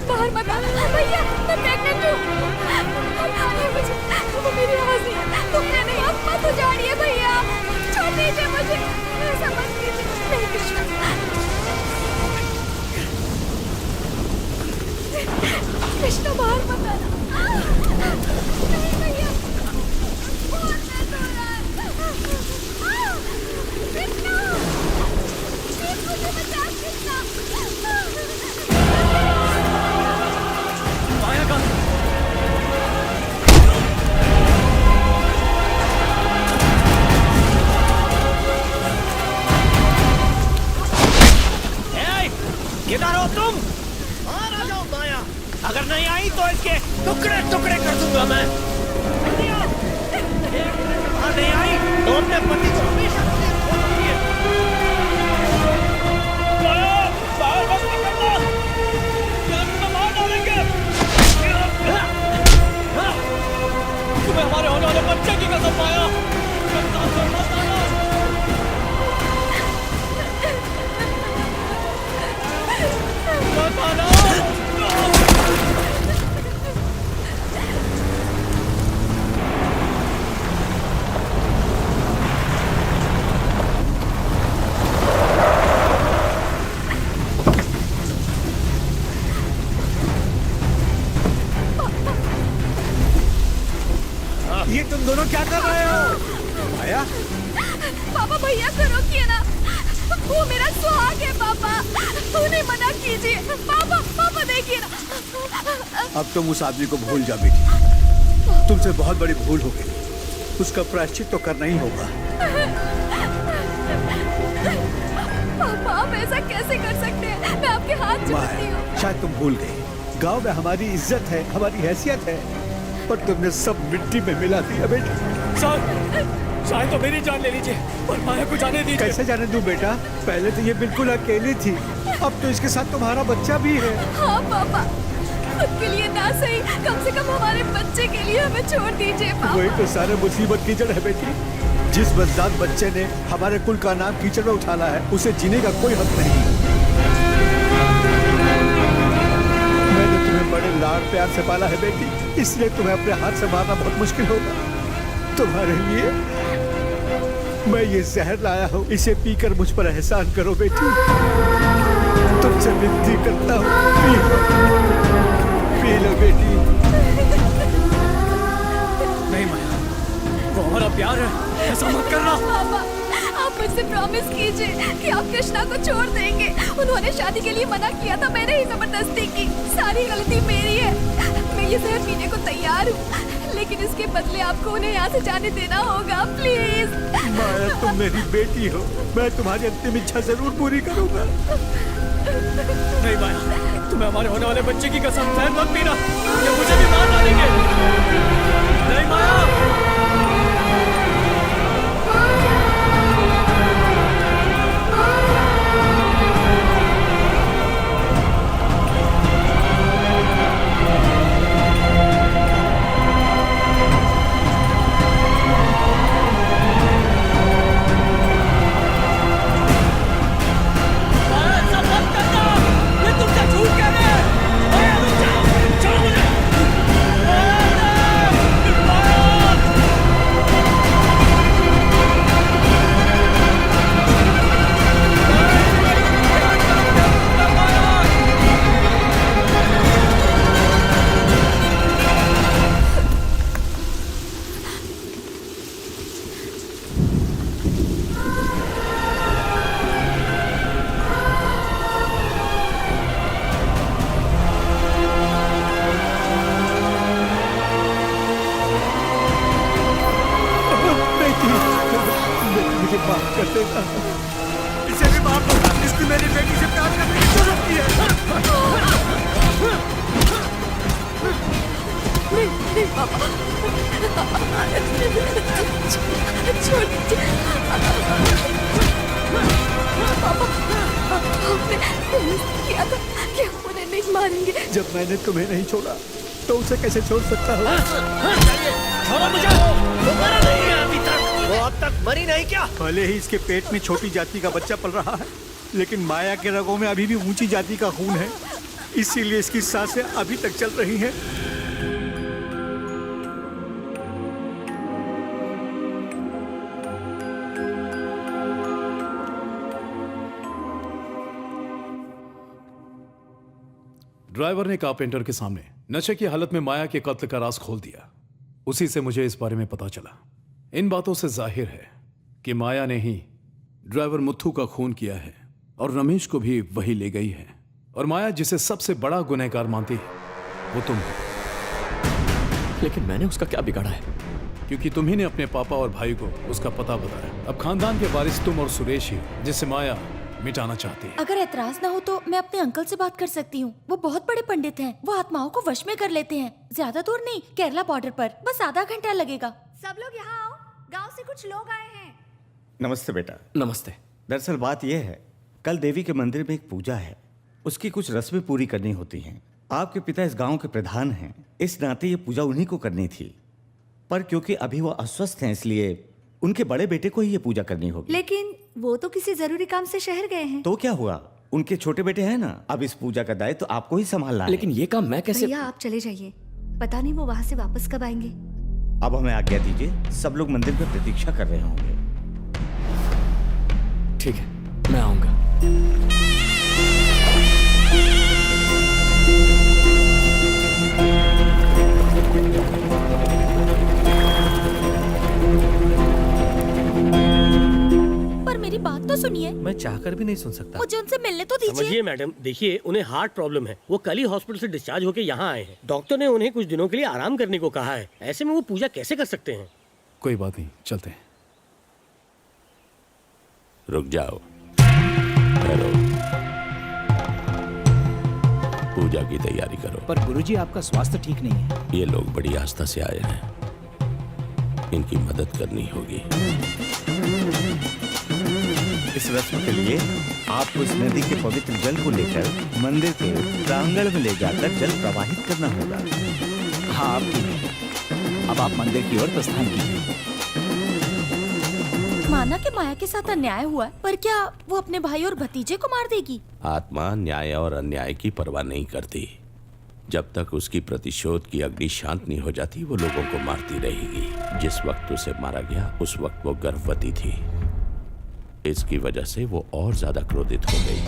[SPEAKER 9] बाहर मत आना भैया, मैं प्रेग्नेंट हूँ। मुझे वो मेरी आवाज नहीं है, तुमने नहीं, आप मत उजाड़िए भैया, छोड़ दीजिए मुझे, ऐसा मत कीजिए। नहीं कृष्णा, कृष्णा बाहर मत आना। नहीं भैया, बहुत दर्द हो रहा है। कृष्णा, प्लीज मुझे बचा कृष्णा।
[SPEAKER 2] माया का
[SPEAKER 6] किधर हो तुम? बाहर आ जाओ माया, अगर नहीं आई तो इसके टुकड़े टुकड़े कर दूंगा मैं। बाहर नहीं आई तो अपने पति को हमेशा के लिए छोड़ दीजिए।
[SPEAKER 2] बाहर मत निकलना, तुम्हें मार डालेंगे। तुम्हें हमारे होने वाले बच्चे की कसम माया, मत आना। मत आना।
[SPEAKER 3] ये तुम दोनों क्या कर रहे हो? आया?
[SPEAKER 9] पापा भैया को रोकिए ना, वो मेरा सुहाग है पापा, उन्हें मना कीजिए। पापा पापा देखिए ना।
[SPEAKER 3] अब तुम उस आदमी को भूल जा बेटी, तुमसे बहुत बड़ी भूल हो गई, उसका प्रायश्चित तो करना ही होगा।
[SPEAKER 9] पापा आप ऐसा कैसे कर सकते हैं? मैं आपके हाथ जोड़ती हूँ।
[SPEAKER 3] माया, शायद तुम भूल गए, गांव में हमारी इज्जत है, हमारी हैसियत है, पर तुमने सब मिट्टी में मिला दिया बेटा।
[SPEAKER 2] शायद तो मेरी जान ले लीजिए, पर माया को जाने दीजिए।
[SPEAKER 3] कैसे जाने दूं बेटा? पहले तो ये बिल्कुल अकेली थी, अब तो इसके साथ तुम्हारा बच्चा भी है।
[SPEAKER 9] हाँ पापा, खुद के लिए ना सही, कम से कम हमारे बच्चे के लिए हमें छोड़ दीजिए पापा।
[SPEAKER 3] वही तो सारे मुसीबत की जड़ है बेटी। जिस बददात बच्चे ने हमारे कुल का नाम कीचड़ में उठाना है, उसे जीने का कोई हक नहीं। मैंने तुम्हें बड़े लाड़ प्यार से पाला है बेटी, इसलिए तुम्हें अपने हाथ से मारना बहुत मुश्किल होगा। तुम्हारे लिए मैं ये जहर लाया हूँ, इसे पीकर मुझ पर एहसान करो बेटी। तुमसे विनती करता हूँ, पी लो बेटी।
[SPEAKER 2] नहीं माया, वो हमारा प्यार है, ऐसा मत करना।
[SPEAKER 9] पापा, आप मुझसे प्रॉमिस कीजिए कि आप कृष्णा को छोड़ देंगे। उन्होंने शादी के लिए मना किया था, मैंने ही जबरदस्ती की। सारी गलती मेरी है। मैं ये जहर पीने को तैयार हूँ, लेकिन इसके बदले आपको उन्हें यहाँ से जाने देना होगा, प्लीज।
[SPEAKER 3] माया, तुम मेरी बेटी हो, मैं तुम्हारी अंतिम इच्छा जरूर पूरी करूंगा।
[SPEAKER 2] नहीं माया, तुम्हें हमारे होने वाले बच्चे की कसम, जहर मत पीना, ये मुझे भी मार डालेंगे। नहीं माया।
[SPEAKER 3] इसे भी माफ करो, इसने मेरी बेटी से प्यार करने की जरूरत की है।
[SPEAKER 9] नहीं पापा, छोड़ दीजिए। पापा, आपने किया था कि हम उन्हें नहीं मारेंगे।
[SPEAKER 3] जब मैंने तुम्हें नहीं छोड़ा तो उसे कैसे छोड़ सकता हूँ?
[SPEAKER 6] छोड़ो मुझे, वो मरा नहीं है अभी तक। वो अब तक मरी नहीं क्या?
[SPEAKER 3] भले ही इसके पेट में छोटी जाति का बच्चा पल रहा है, लेकिन माया के रगों में अभी भी ऊंची जाति का खून है, इसीलिए इसकी सांसें अभी तक चल रही हैं।
[SPEAKER 12] ड्राइवर ने कारपेंटर के सामने नशे की हालत में माया के कत्ल का राज खोल दिया। उसी से मुझे इस बारे में पता चला। इन बातों से जाहिर है कि माया ने ही ड्राइवर मुथ्थू का खून किया है और रमेश को भी वही ले गई है। और माया जिसे सबसे बड़ा गुनहगार मानती है वो तुम हो।
[SPEAKER 11] लेकिन मैंने उसका क्या बिगाड़ा है?
[SPEAKER 12] क्योंकि तुम्ही ने अपने पापा और भाई को उसका पता बताया। अब खानदान के वारिस तुम और सुरेश ही, जिसे माया मिटाना चाहती है।
[SPEAKER 8] अगर एतराज ना हो तो मैं अपने अंकल से बात कर सकती हूँ। वो बहुत बड़े पंडित हैं। वो आत्माओं को वश में कर लेते हैं। ज्यादा दूर नहीं, केरला बॉर्डर पर, बस आधा घंटा लगेगा।
[SPEAKER 9] सब लोग यहाँ आओ, गांव से कुछ लोग आए हैं।
[SPEAKER 4] नमस्ते बेटा।
[SPEAKER 11] नमस्ते।
[SPEAKER 4] दरअसल बात यह है, कल देवी के मंदिर में एक पूजा है, उसकी कुछ रस्में पूरी करनी होती हैं। आपके पिता इस गांव के प्रधान हैं, इस नाते ये पूजा उन्हीं को करनी थी, पर क्योंकि अभी वो अस्वस्थ हैं इसलिए उनके बड़े बेटे को ही ये पूजा करनी होगी।
[SPEAKER 9] लेकिन वो तो किसी जरूरी काम से शहर गए हैं।
[SPEAKER 4] तो क्या हुआ, उनके छोटे बेटे हैं ना, अब इस पूजा का दायित्व तो आपको ही संभालना है।
[SPEAKER 11] लेकिन ये काम मैं कैसे?
[SPEAKER 9] भैया आप चले जाइए, पता नहीं वो वहाँ से वापस कब आएंगे।
[SPEAKER 4] अब हमें आज्ञा दीजिए, सब लोग मंदिर में प्रतीक्षा कर रहे होंगे।
[SPEAKER 11] ठीक है, मैं आऊंगा।
[SPEAKER 8] पर मेरी बात तो सुनिए।
[SPEAKER 6] मैं चाहकर भी नहीं सुन सकता।
[SPEAKER 8] मुझे उनसे मिलने तो दीजिए।
[SPEAKER 14] समझिए मैडम, देखिए उन्हें हार्ट प्रॉब्लम है। वो कल ही हॉस्पिटल से डिस्चार्ज होकर यहाँ आए हैं। डॉक्टर ने उन्हें कुछ दिनों के लिए आराम करने को कहा है। ऐसे में वो पूजा कैसे कर सकते हैं?
[SPEAKER 12] कोई बात नहीं, चलते हैं।
[SPEAKER 15] रुक जाओ।
[SPEAKER 7] ठहरो, पूजा की तैयारी करो।
[SPEAKER 13] पर गुरुजी आपका स्वास्थ्य ठीक नहीं है।
[SPEAKER 7] ये लोग बड़ी आस्था से आए हैं, इनकी मदद करनी होगी।
[SPEAKER 4] इस रस्म के लिए आपको इस नदी के पवित्र जल को लेकर मंदिर के प्रांगण में ले जाकर जल प्रवाहित करना होगा।
[SPEAKER 13] हाँ, आप ठीक है। अब आप मंदिर की ओर प्रस्थान कीजिए।
[SPEAKER 8] माना कि माया के साथ अन्याय हुआ है, पर क्या वो अपने भाई और भतीजे को मार देगी?
[SPEAKER 7] आत्मा न्याय और अन्याय की परवाह नहीं करती। जब तक उसकी प्रतिशोध की अग्नि शांत नहीं हो जाती, वो लोगों को मारती रहेगी। जिस वक्त उसे मारा गया उस वक्त वो गर्भवती थी। इसकी वजह से वो और ज्यादा क्रोधित हो गई।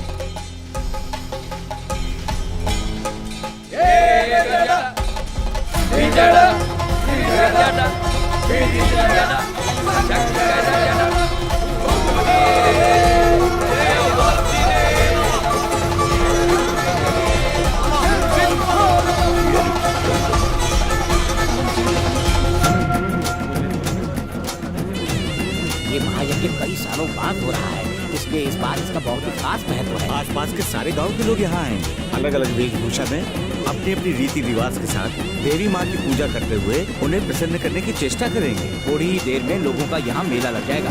[SPEAKER 6] ये महायज्ञ कई सालों बाद हो रहा है, इसलिए इस बार इसका बहुत ही खास महत्व है।
[SPEAKER 4] आसपास के सारे गांव के लोग यहाँ आएंगे, अलग अलग वेशभूषा में अपनी अपनी रीति रिवाज के साथ देवी माँ की पूजा करते हुए उन्हें प्रसन्न करने की चेष्टा करेंगे।
[SPEAKER 13] थोड़ी ही देर में लोगों का यहाँ मेला लग जाएगा।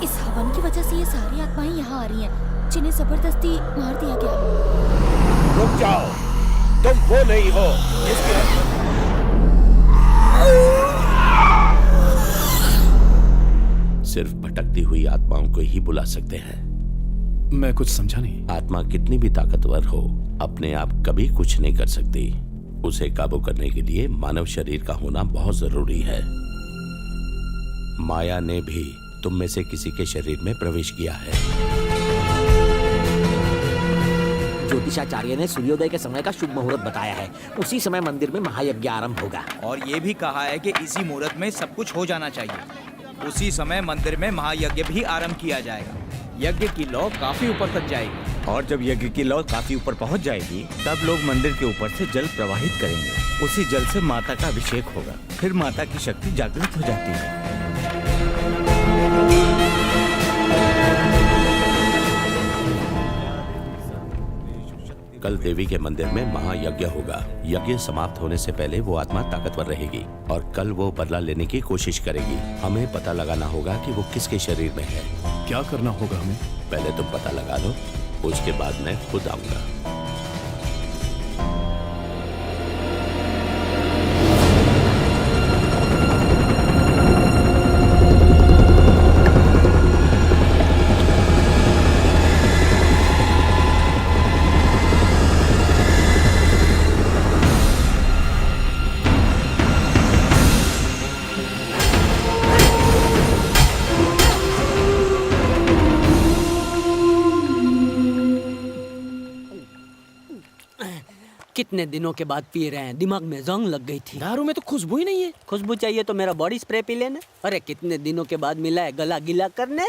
[SPEAKER 8] इस हवन की वजह से ये सारी आत्माएं यहाँ आ रही हैं, जिन्हें जबरदस्ती मार दिया गया।
[SPEAKER 7] रुक जाओ, तुम वो नहीं हो जिसके सिर्फ भटकती हुई आत्माओं को ही बुला सकते हैं।
[SPEAKER 12] मैं कुछ समझा नहीं।
[SPEAKER 7] आत्मा कितनी भी ताकतवर हो, अपने आप कभी कुछ नहीं कर सकती। उसे काबू करने के लिए मानव शरीर का होना बहुत जरूरी है। माया ने भी तुम में से किसी के शरीर में प्रवेश किया है।
[SPEAKER 6] ज्योतिषाचार्य ने सूर्योदय के समय का शुभ मुहूर्त बताया है। उसी समय मंदिर में महायज्ञ आरंभ होगा।
[SPEAKER 13] और ये भी कहा है कि इसी मुहूर्त में सब कुछ हो जाना चाहिए। उसी समय मंदिर में महायज्ञ भी आरंभ किया जाएगा। यज्ञ की लौ काफी ऊपर तक जाएगी।
[SPEAKER 4] और जब यज्ञ की लौ काफी ऊपर पहुंच जाएगी, तब लोग मंदिर के ऊपर से जल प्रवाहित करेंगे। उसी जल से माता का अभिषेक होगा। फिर माता की शक्ति जागृत हो जाती है।
[SPEAKER 7] कल देवी के मंदिर में महायज्ञ होगा। यज्ञ समाप्त होने से पहले वो आत्मा ताकतवर रहेगी और कल वो बदला लेने की कोशिश करेगी। हमें पता लगाना होगा कि वो किसके शरीर में है।
[SPEAKER 12] क्या करना होगा हमें?
[SPEAKER 7] पहले तुम पता लगा लो, उसके बाद मैं खुद आऊंगा।
[SPEAKER 1] कितने दिनों के बाद पी रहे हैं, दिमाग में जंग लग गई थी।
[SPEAKER 14] दारू में तो खुशबू ही नहीं है।
[SPEAKER 1] खुशबू चाहिए तो मेरा बॉडी स्प्रे पी लेना। अरे कितने दिनों के बाद मिला है गला गीला करने।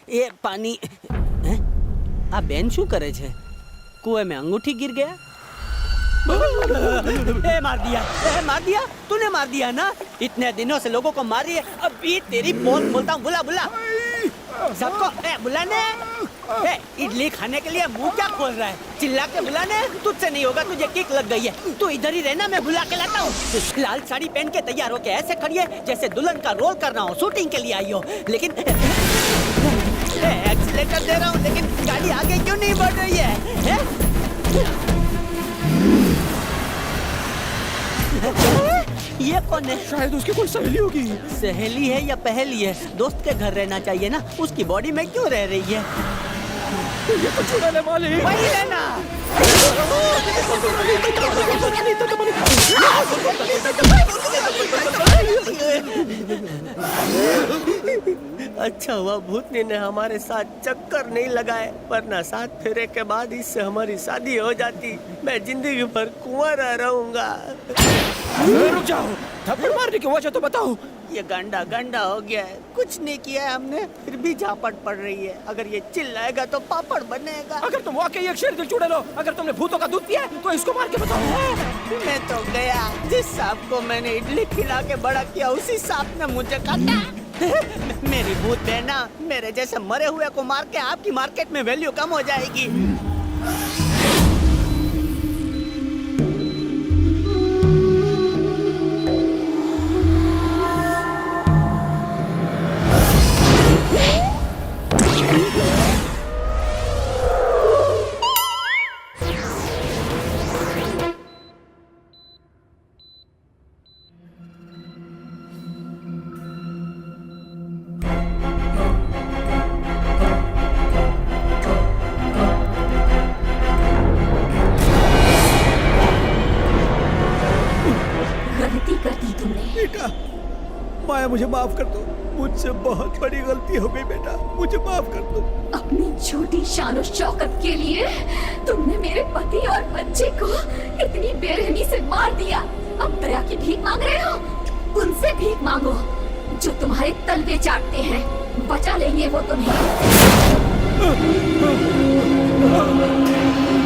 [SPEAKER 1] ये पानी आ बेन शू करे छे? कुएं में अंगूठी गिर गया। मार दिया तूने मार दिया ना। इतने दिनों से लोगों को मार रही है, अभी तेरी पोल खोलता हूँ। बुला सबको बुलाने। इडली खाने के लिए मुंह क्या खोल रहा है? चिल्ला के बुलाने। तुझसे नहीं होगा, तुझे किक लग गई है। तू इधर ही रहना, मैं बुला के लाता हूँ। लाल साड़ी पहन के तैयार होके ऐसे खड़ी है जैसे दुल्हन का रोल कर रहा हो, शूटिंग के लिए आई हो। लेकिन एक्सीलेटर दे रहा हूँ, लेकिन गाड़ी आगे क्यों नहीं बढ़ रही है? ये कौन है?
[SPEAKER 14] शायद उसकी कोई सहेली होगी।
[SPEAKER 1] सहेली है या पहेली है? दोस्त के घर रहना चाहिए ना, उसकी बॉडी में क्यों रह रही है?
[SPEAKER 14] ये तो चुड़ैल है मालिक।
[SPEAKER 1] वही रहना।
[SPEAKER 14] अच्छा हुआ भूतनी ने हमारे साथ चक्कर नहीं लगाए, वरना 7 फेरे के बाद इससे हमारी शादी हो जाती। मैं जिंदगी भर कुंवारा रहूंगा।
[SPEAKER 6] रुक जाओ, थप्पड़ मारने की वजह तो बताओ।
[SPEAKER 1] ये गंडा गंडा हो गया है, कुछ नहीं किया है हमने, फिर भी झापट पड़ रही है। अगर ये चिल्लाएगा तो पापड़ बनेगा।
[SPEAKER 6] अगर तुम वाकई एक शेर दिल चुड़ैल हो, अगर तुमने भूतों का दूध पिया है, तो इसको मार के बताओ।
[SPEAKER 1] मैं तो गया, जिस सांप को मैंने इडली खिला के बड़ा किया उसी सांप ने मुझे काटा। मेरी भूत बहना, मेरे जैसे मरे हुए को मार के आपकी मार्केट में वैल्यू कम हो जाएगी।
[SPEAKER 3] बेटा, माया मुझे माफ कर दो, मुझसे बहुत बड़ी गलती हो गई बेटा, मुझे माफ कर दो।
[SPEAKER 9] अपनी छोटी शान और शौकत के लिए तुमने मेरे पति और बच्चे को इतनी बेरहमी से मार दिया। अब दया की भीख मांग रहे हो? उनसे भीख मांगो जो तुम्हारे तलवे चाटते हैं, बचा लेंगे वो तुम्हें।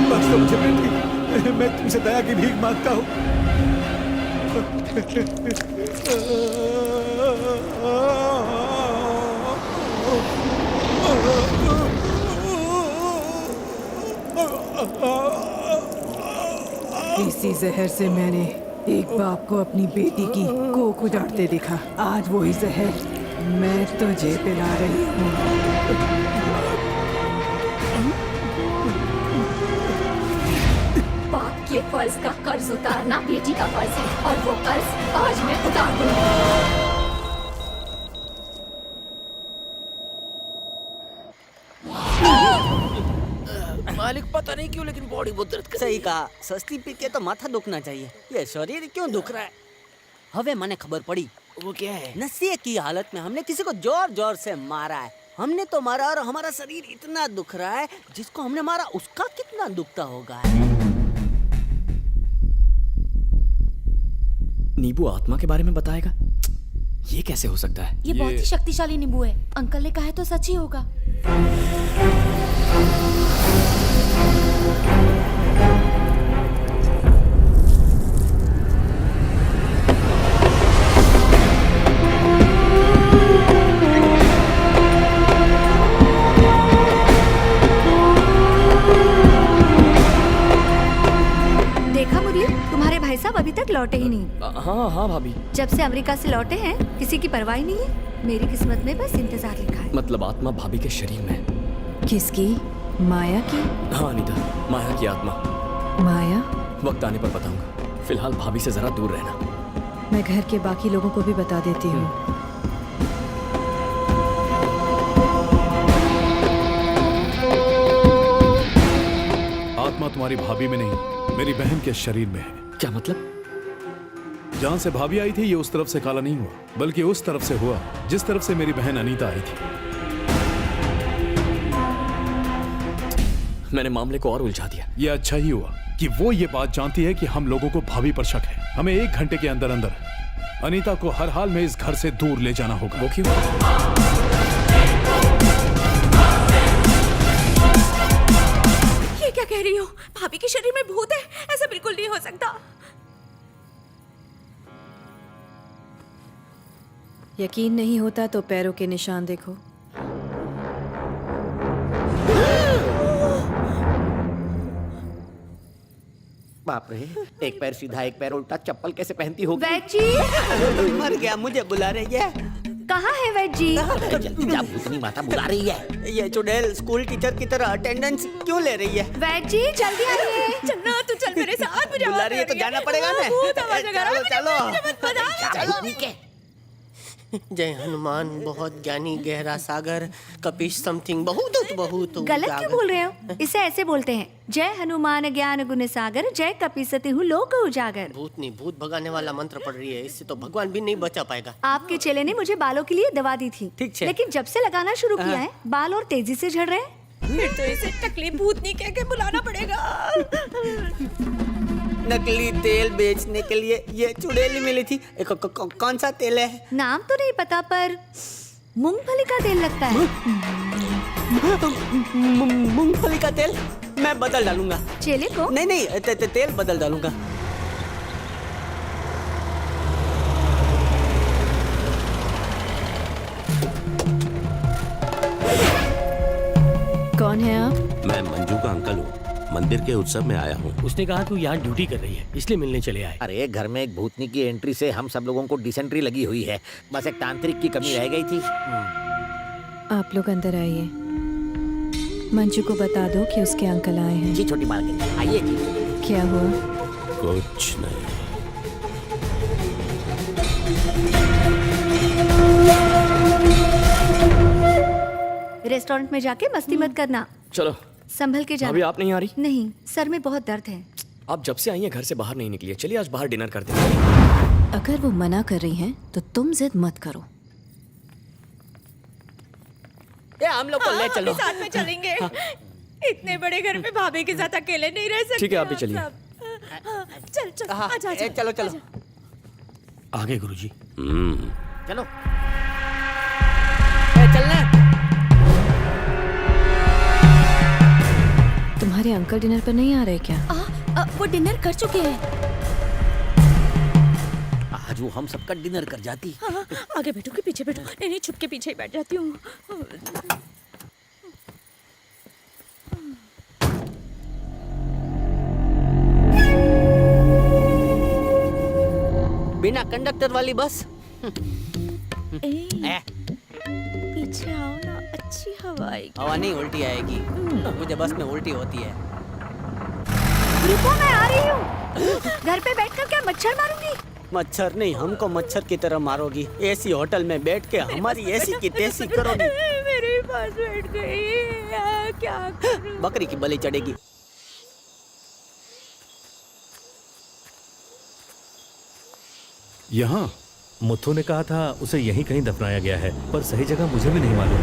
[SPEAKER 3] बस तो मुझे बेटी, मैं तुमसे दया की भीख मांगता हूँ।
[SPEAKER 15] इसी जहर से मैंने एक बाप को अपनी बेटी की कोख उजाड़ते देखा। आज वही जहर मैं तुझे पिला रही हूँ।
[SPEAKER 9] बाप के फर्ज का कर्ज उतारना बेटी का फर्ज है, और वो कर्ज आज मैं उतार दूंगी।
[SPEAKER 1] मालिक पता नहीं क्यों लेकिन बॉडी बहुत दर्द कर। सही कहा, सस्ती पी के तो माथा दुखना चाहिए, ये शरीर क्यों दुख रहा है। हवे मने खबर पड़ी। वो क्या है? नशे की हालत में हमने किसी को जोर जोर से मारा है। हमने तो मारा और हमारा शरीर इतना दुख रहा है, जिसको हमने मारा उसका कितना दुखता होगा।
[SPEAKER 11] नींबू आत्मा के बारे में बताएगा? ये कैसे हो सकता है?
[SPEAKER 8] ये बहुत ही शक्तिशाली नींबू है। अंकल ने कहा है तो सच ही होगा।
[SPEAKER 16] देखा मुरली, तुम्हारे भाई साहब अभी तक लौटे ही नहीं।
[SPEAKER 11] हाँ हाँ भाभी।
[SPEAKER 16] जब से अमेरिका से लौटे हैं किसी की परवाह नहीं है। मेरी किस्मत में बस इंतजार लिखा है।
[SPEAKER 11] मतलब आत्मा भाभी के शरीर में?
[SPEAKER 15] किसकी? माया की?
[SPEAKER 11] हाँ अनीता, माया की आत्मा।
[SPEAKER 15] माया?
[SPEAKER 11] वक्त आने पर बताऊंगा, फिलहाल भाभी से जरा दूर रहना।
[SPEAKER 15] मैं घर के बाकी लोगों को भी बता देती हूँ।
[SPEAKER 12] आत्मा तुम्हारी भाभी में नहीं, मेरी बहन के शरीर में है।
[SPEAKER 11] क्या मतलब?
[SPEAKER 12] जहां से भाभी आई थी ये उस तरफ से काला नहीं हुआ, बल्कि उस तरफ से हुआ जिस तरफ से मेरी बहन अनीता आई थी।
[SPEAKER 11] मैंने मामले को और उलझा दिया।
[SPEAKER 12] ये अच्छा ही हुआ कि वो ये बात जानती है कि हम लोगों को भाभी पर शक है। हमें 1 घंटे के अंदर अंदर अनीता को हर हाल में इस घर से दूर ले जाना होगा।
[SPEAKER 11] वो क्यों?
[SPEAKER 8] ये क्या कह रही हो? भाभी के शरीर में भूत है? ऐसा बिल्कुल नहीं हो सकता।
[SPEAKER 15] यकीन नहीं होता तो पैरों के निशान देखो।
[SPEAKER 6] बाप रे, एक पैर सीधा एक पैर उल्टा, चप्पल कैसे पहनती होगी?
[SPEAKER 16] वैद जी!
[SPEAKER 1] मर गया, मुझे बुला रही है।
[SPEAKER 16] कहाँ है वैद जी?
[SPEAKER 6] जल्दी जा, भूतनी माता बुला रही है।
[SPEAKER 1] ये चुड़ैल स्कूल टीचर की तरह अटेंडेंस क्यों ले रही है?
[SPEAKER 16] वैद जी जल्दी आइए।
[SPEAKER 8] चन्ना तू चल मेरे साथ, मुझे
[SPEAKER 1] बुला रही है तो जाना पड़ेगा ना। चलो चलो
[SPEAKER 6] चलो।
[SPEAKER 14] जय हनुमान बहुत ज्ञानी गहरा सागर कपीश समथिंग बहुत बहुत
[SPEAKER 16] गलत क्यों बोल रहे हो? इसे ऐसे बोलते हैं, जय हनुमान ज्ञान गुण सागर, जय कपीसति हूँ लोक उजागर।
[SPEAKER 14] भूतनी भूत भगाने वाला मंत्र पढ़ रही है, इससे तो भगवान भी नहीं बचा पाएगा।
[SPEAKER 16] आपके चेले ने मुझे बालों के लिए दवा दी थी, लेकिन जब से लगाना शुरू किया है बाल और तेजी से झड़ रहे हैं।
[SPEAKER 9] फिर तो इसे टकली भूतनी कह के बुलाना पड़ेगा।
[SPEAKER 14] नकली तेल बेचने के लिए ये चुड़ैली मिली थी। कौन सा तेल है?
[SPEAKER 16] नाम तो नहीं पता पर मूंगफली का तेल लगता है।
[SPEAKER 14] मूंगफली का तेल मैं बदल डालूंगा।
[SPEAKER 16] चेले को?
[SPEAKER 14] नहीं तेल बदल डालूंगा।
[SPEAKER 15] कौन है आप?
[SPEAKER 7] मैं मंजू का अंकल हूँ, मंदिर के उत्सव में आया हूँ।
[SPEAKER 6] उसने कहा तू यहाँ ड्यूटी कर रही है, इसलिए मिलने चले आए। अरे घर में एक भूतनी की एंट्री से हम सब लोगों को डिसेंट्री लगी हुई है, बस एक तांत्रिक की कमी रह गई थी।
[SPEAKER 15] आप लोग अंदर आइए। मंजू को बता दो कि उसके अंकल आए हैं।
[SPEAKER 6] जी छोटी मालकिन, आइए जी।
[SPEAKER 15] क्या हुआ?
[SPEAKER 7] कुछ नहीं।
[SPEAKER 16] रेस्टोरेंट में जाके मस्ती मत करना।
[SPEAKER 11] चलो
[SPEAKER 16] संभल के जाना।
[SPEAKER 11] अभी आप नहीं आ रही?
[SPEAKER 16] नहीं, सर में बहुत दर्द है।
[SPEAKER 11] आप जब से आई हैं घर से बाहर नहीं निकली है। चलिए आज बाहर डिनर करते हैं।
[SPEAKER 15] अगर वो मना कर रही हैं तो तुम जिद मत करो।
[SPEAKER 14] ये हम लोग को ले चलो।
[SPEAKER 9] साथ में चलेंगे। इतने बड़े घर में भाभी के साथ अकेले नहीं रह सकते।
[SPEAKER 11] ठीक है, आप भी चलिए।
[SPEAKER 9] चल आजा
[SPEAKER 14] चलो
[SPEAKER 11] आगे गुरुजी।
[SPEAKER 14] चलो चलना।
[SPEAKER 15] तुम्हारे अंकल डिनर पर नहीं आ रहे क्या?
[SPEAKER 8] वो डिनर कर चुके हैं।
[SPEAKER 6] आज वो हम सबका डिनर कर जाती।
[SPEAKER 9] हाँ, आगे बैठो कि पीछे बैठो? नहीं छुप के पीछे ही बैठ जाती हूँ।
[SPEAKER 14] बिना कंडक्टर वाली बस।
[SPEAKER 9] पीछे आओ ना, अच्छी हवा आएगी।
[SPEAKER 14] हवा नहीं उल्टी आएगी। मुझे बस में उल्टी होती है।
[SPEAKER 16] रुको, मैं आ रही हूँ। घर पे बैठकर क्या मच्छर मारूंगी?
[SPEAKER 14] मच्छर नहीं, हमको मच्छर की तरह मारोगी। एसी होटल में बैठ के हमारी एसी की तेजी करोगी।
[SPEAKER 9] मेरे पास बैठ गई, क्या करूं?
[SPEAKER 14] बकरी की बलि चढ़ेगी।
[SPEAKER 12] यहाँ
[SPEAKER 17] मुथु ने कहा था उसे यहीं कहीं दफनाया गया है, पर सही जगह मुझे भी नहीं मालूम।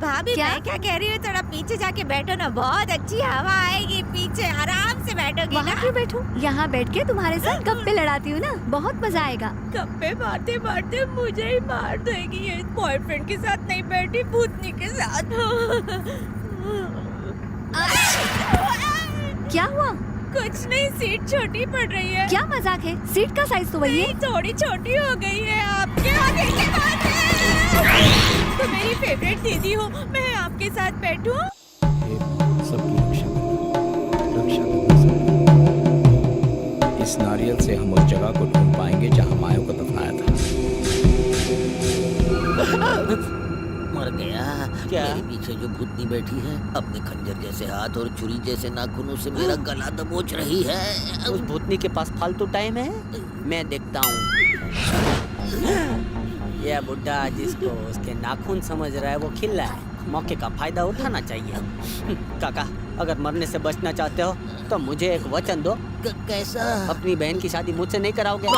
[SPEAKER 9] भाभी मैं क्या कह रही हूँ, थोड़ा पीछे जाके बैठो ना, बहुत अच्छी हवा आएगी। पीछे आराम से बैठोगी ना।
[SPEAKER 16] वहाँ क्यों बैठूं? यहाँ बैठ के तुम्हारे साथ गप्पे लड़ाती हूँ ना, बहुत मजा आएगा।
[SPEAKER 9] गप्पे मारते मारते मुझे ही मार देगी। ये बॉयफ्रेंड के साथ नहीं बैठी, भूतनी के साथ।
[SPEAKER 16] क्या हुआ?
[SPEAKER 9] कुछ नहीं, सीट छोटी पड़ रही है।
[SPEAKER 16] क्या मजाक है? सीट का साइज तो वही है।
[SPEAKER 9] थोड़ी छोटी हो गई है आपके आगे के बाद। तो मेरी फेवरेट दीदी हो, मैं आपके साथ बैठूं?
[SPEAKER 13] सबकी रक्षा इस नारियल से हम उस जगह को ढूंढ पाएंगे जहां माया को दफनाया था।
[SPEAKER 6] मर गया।
[SPEAKER 14] क्या?
[SPEAKER 6] मेरे पीछे जो भूतनी बैठी है अपने खंजर जैसे हाथ और छुरी जैसे नाखूनों से मेरा गला दबोच रही है।
[SPEAKER 14] उस भूतनी के पास फालतू टाइम है, मैं देखता हूँ। यह बुड्ढा जिसको उसके नाखून समझ रहा है वो खिल रहा है। मौके का फायदा उठाना चाहिए। काका, अगर मरने से बचना चाहते हो तो मुझे एक वचन दो।
[SPEAKER 6] कैसा?
[SPEAKER 14] अपनी बहन की शादी मुझसे नहीं कराओगे?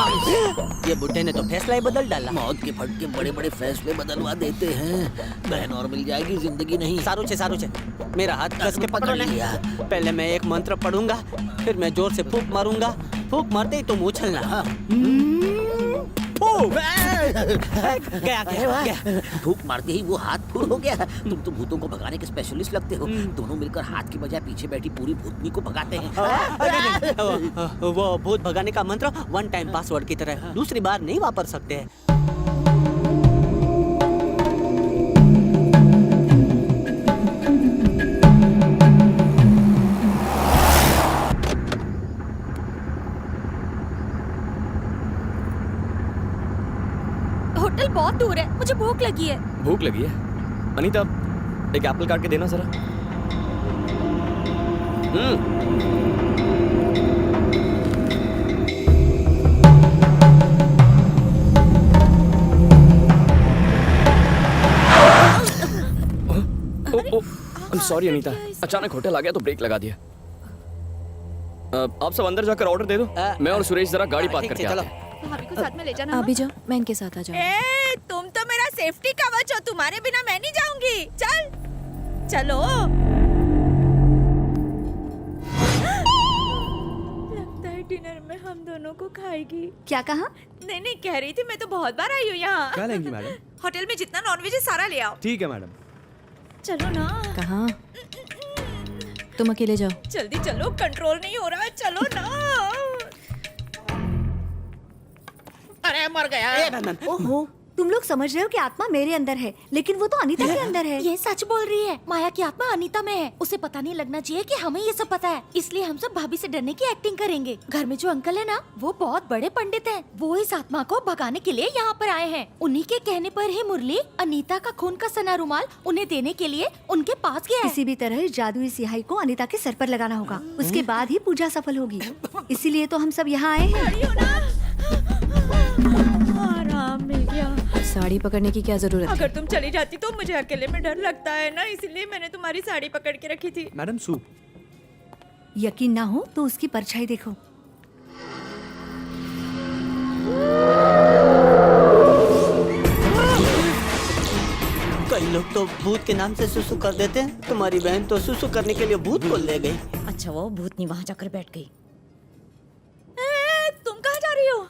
[SPEAKER 14] ये बुड्ढे ने तो फैसला ही बदल डाला।
[SPEAKER 6] मौत के फटके बड़े बड़े फैसले बदलवा देते हैं। बहन और मिल जाएगी, जिंदगी नहीं।
[SPEAKER 14] सारू छे मेरा हाथ कस के पकड़ो ना। पहले मैं एक मंत्र पढ़ूंगा, फिर मैं जोर से फूंक मारूंगा। फूंक मारते ही तुम उछलना।
[SPEAKER 6] गया। फूंक मारते ही वो हाथ फूल हो गया। तुम तो भूतों को भगाने के स्पेशलिस्ट लगते हो। दोनों मिलकर हाथ की बजाय पीछे बैठी पूरी भूतनी को भगाते हैं।
[SPEAKER 14] वो भूत भगाने का मंत्र वन टाइम पासवर्ड की तरह है, दूसरी बार नहीं वापर सकते हैं।
[SPEAKER 8] होटल बहुत दूर है, मुझे भूख लगी है।
[SPEAKER 11] भूख लगी है? अनीता, एक एप्पल काट के देना जरा।
[SPEAKER 2] सॉरी अनीता, अचानक होटल आ गया तो ब्रेक लगा दिया। आप सब अंदर जाकर ऑर्डर दे दो, मैं और सुरेश जरा गाड़ी पार्क करके आते हैं।
[SPEAKER 9] भाभी को साथ में ले जाना।
[SPEAKER 8] अभी जाओ, मैं इनके साथ आ जाऊँ।
[SPEAKER 9] तुम तो मेरा सेफ्टी कवच हो, तुम्हारे बिना मैं नहीं जाऊंगी। चलो। लगता है डिनर में हम दोनों को खाएगी।
[SPEAKER 16] क्या कहा?
[SPEAKER 9] नहीं कह रही थी, मैं तो बहुत बार आई हूँ यहाँ।
[SPEAKER 13] क्या लेंगी मैडम?
[SPEAKER 9] होटल में जितना नॉनवेज है सारा ले आओ।
[SPEAKER 13] ठीक है मैडम।
[SPEAKER 9] चलो ना।
[SPEAKER 8] कहाँ? तुम अकेले जाओ।
[SPEAKER 9] जल्दी चलो, कंट्रोल नहीं हो रहा, चलो ना।
[SPEAKER 6] अरे मर गया।
[SPEAKER 16] ओहो, तुम लोग समझ रहे हो कि आत्मा मेरे अंदर है, लेकिन वो तो अनीता के अंदर है।
[SPEAKER 8] ये सच बोल रही है। माया की आत्मा अनीता में है। उसे पता नहीं लगना चाहिए कि हमें ये सब पता है, इसलिए हम सब भाभी से डरने की एक्टिंग करेंगे। घर में जो अंकल है ना, वो बहुत बड़े पंडित हैं। वो इस आत्मा को भगाने के लिए यहाँ पर आए हैं। उन्हीं के कहने पर ही मुरली अनीता का खून का सना रुमाल उन्हें देने के लिए उनके पास गया है।
[SPEAKER 16] किसी भी तरह इस जादुई स्याही को अनीता के सर पर लगाना होगा, उसके बाद ही पूजा सफल होगी। इसीलिए तो हम सब यहाँ आए हैं।
[SPEAKER 9] आराम मिल गया।
[SPEAKER 8] साड़ी पकड़ने की क्या जरूरत है?
[SPEAKER 9] अगर तुम चली जाती तो मुझे अकेले में डर लगता है ना, इसलिए मैंने तुम्हारी साड़ी पकड़ के रखी थी।
[SPEAKER 13] Madam soup.
[SPEAKER 16] यकीन ना हो तो उसकी परछाई देखो।
[SPEAKER 14] कई लोग तो भूत के नाम से सुसु कर देते हैं। तुम्हारी बहन तो सुसु करने के लिए भूत को ले गई।
[SPEAKER 8] अच्छा, वो भूतनी वहाँ जाकर बैठ गई।
[SPEAKER 9] तुम कहाँ जा रही हो?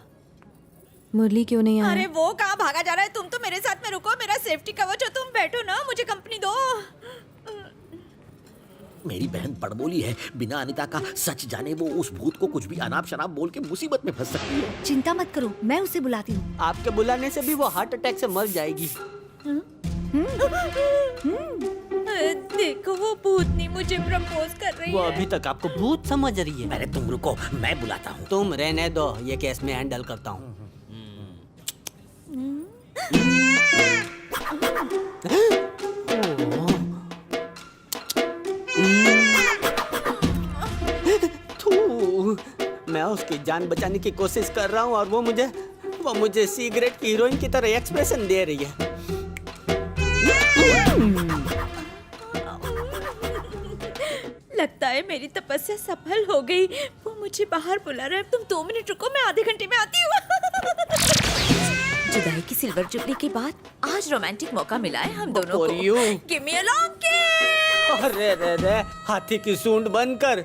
[SPEAKER 8] मुरली क्यों नहीं आया?
[SPEAKER 9] अरे वो कहाँ भागा जा रहा है? तुम तो मेरे साथ में रुको, मेरा सेफ्टी कवच हो। तुम बैठो ना, मुझे कंपनी दो।
[SPEAKER 6] मेरी बहन बड़बोली है, बिना अनीता का सच जाने वो उस भूत को कुछ भी अनाप शनाप बोल के मुसीबत में फंस सकती है।
[SPEAKER 16] चिंता मत करो, मैं उसे बुलाती हूँ।
[SPEAKER 14] आपके बुलाने से भी वो हार्ट अटैक से मर जाएगी।
[SPEAKER 9] देखो, वो भूतनी मुझे प्रपोज कर रही
[SPEAKER 14] वो
[SPEAKER 9] है।
[SPEAKER 14] अभी तक आपको भूत समझ रही है।
[SPEAKER 6] अरे तुम रुको, मैं बुलाता हूँ।
[SPEAKER 14] तुम रहने दो, ये केस में हैंडल करता हूँ। मैं उसकी जान बचाने की कोशिश कर रहा हूँ और वो मुझे सिगरेट की हीरोइन की तरह एक्सप्रेशन दे रही है।
[SPEAKER 9] लगता है मेरी तपस्या सफल हो गई। वो मुझे बाहर बुला रहा है। तुम 2 मिनट रुको, मैं आधे घंटे में आती हूँ।
[SPEAKER 8] जुदाई की सिल्वर जुबली के बाद आज रोमांटिक मौका मिला है हम दोनों को।
[SPEAKER 9] Give me a long kiss।
[SPEAKER 14] अरे रे, हाथी की सूंड बनकर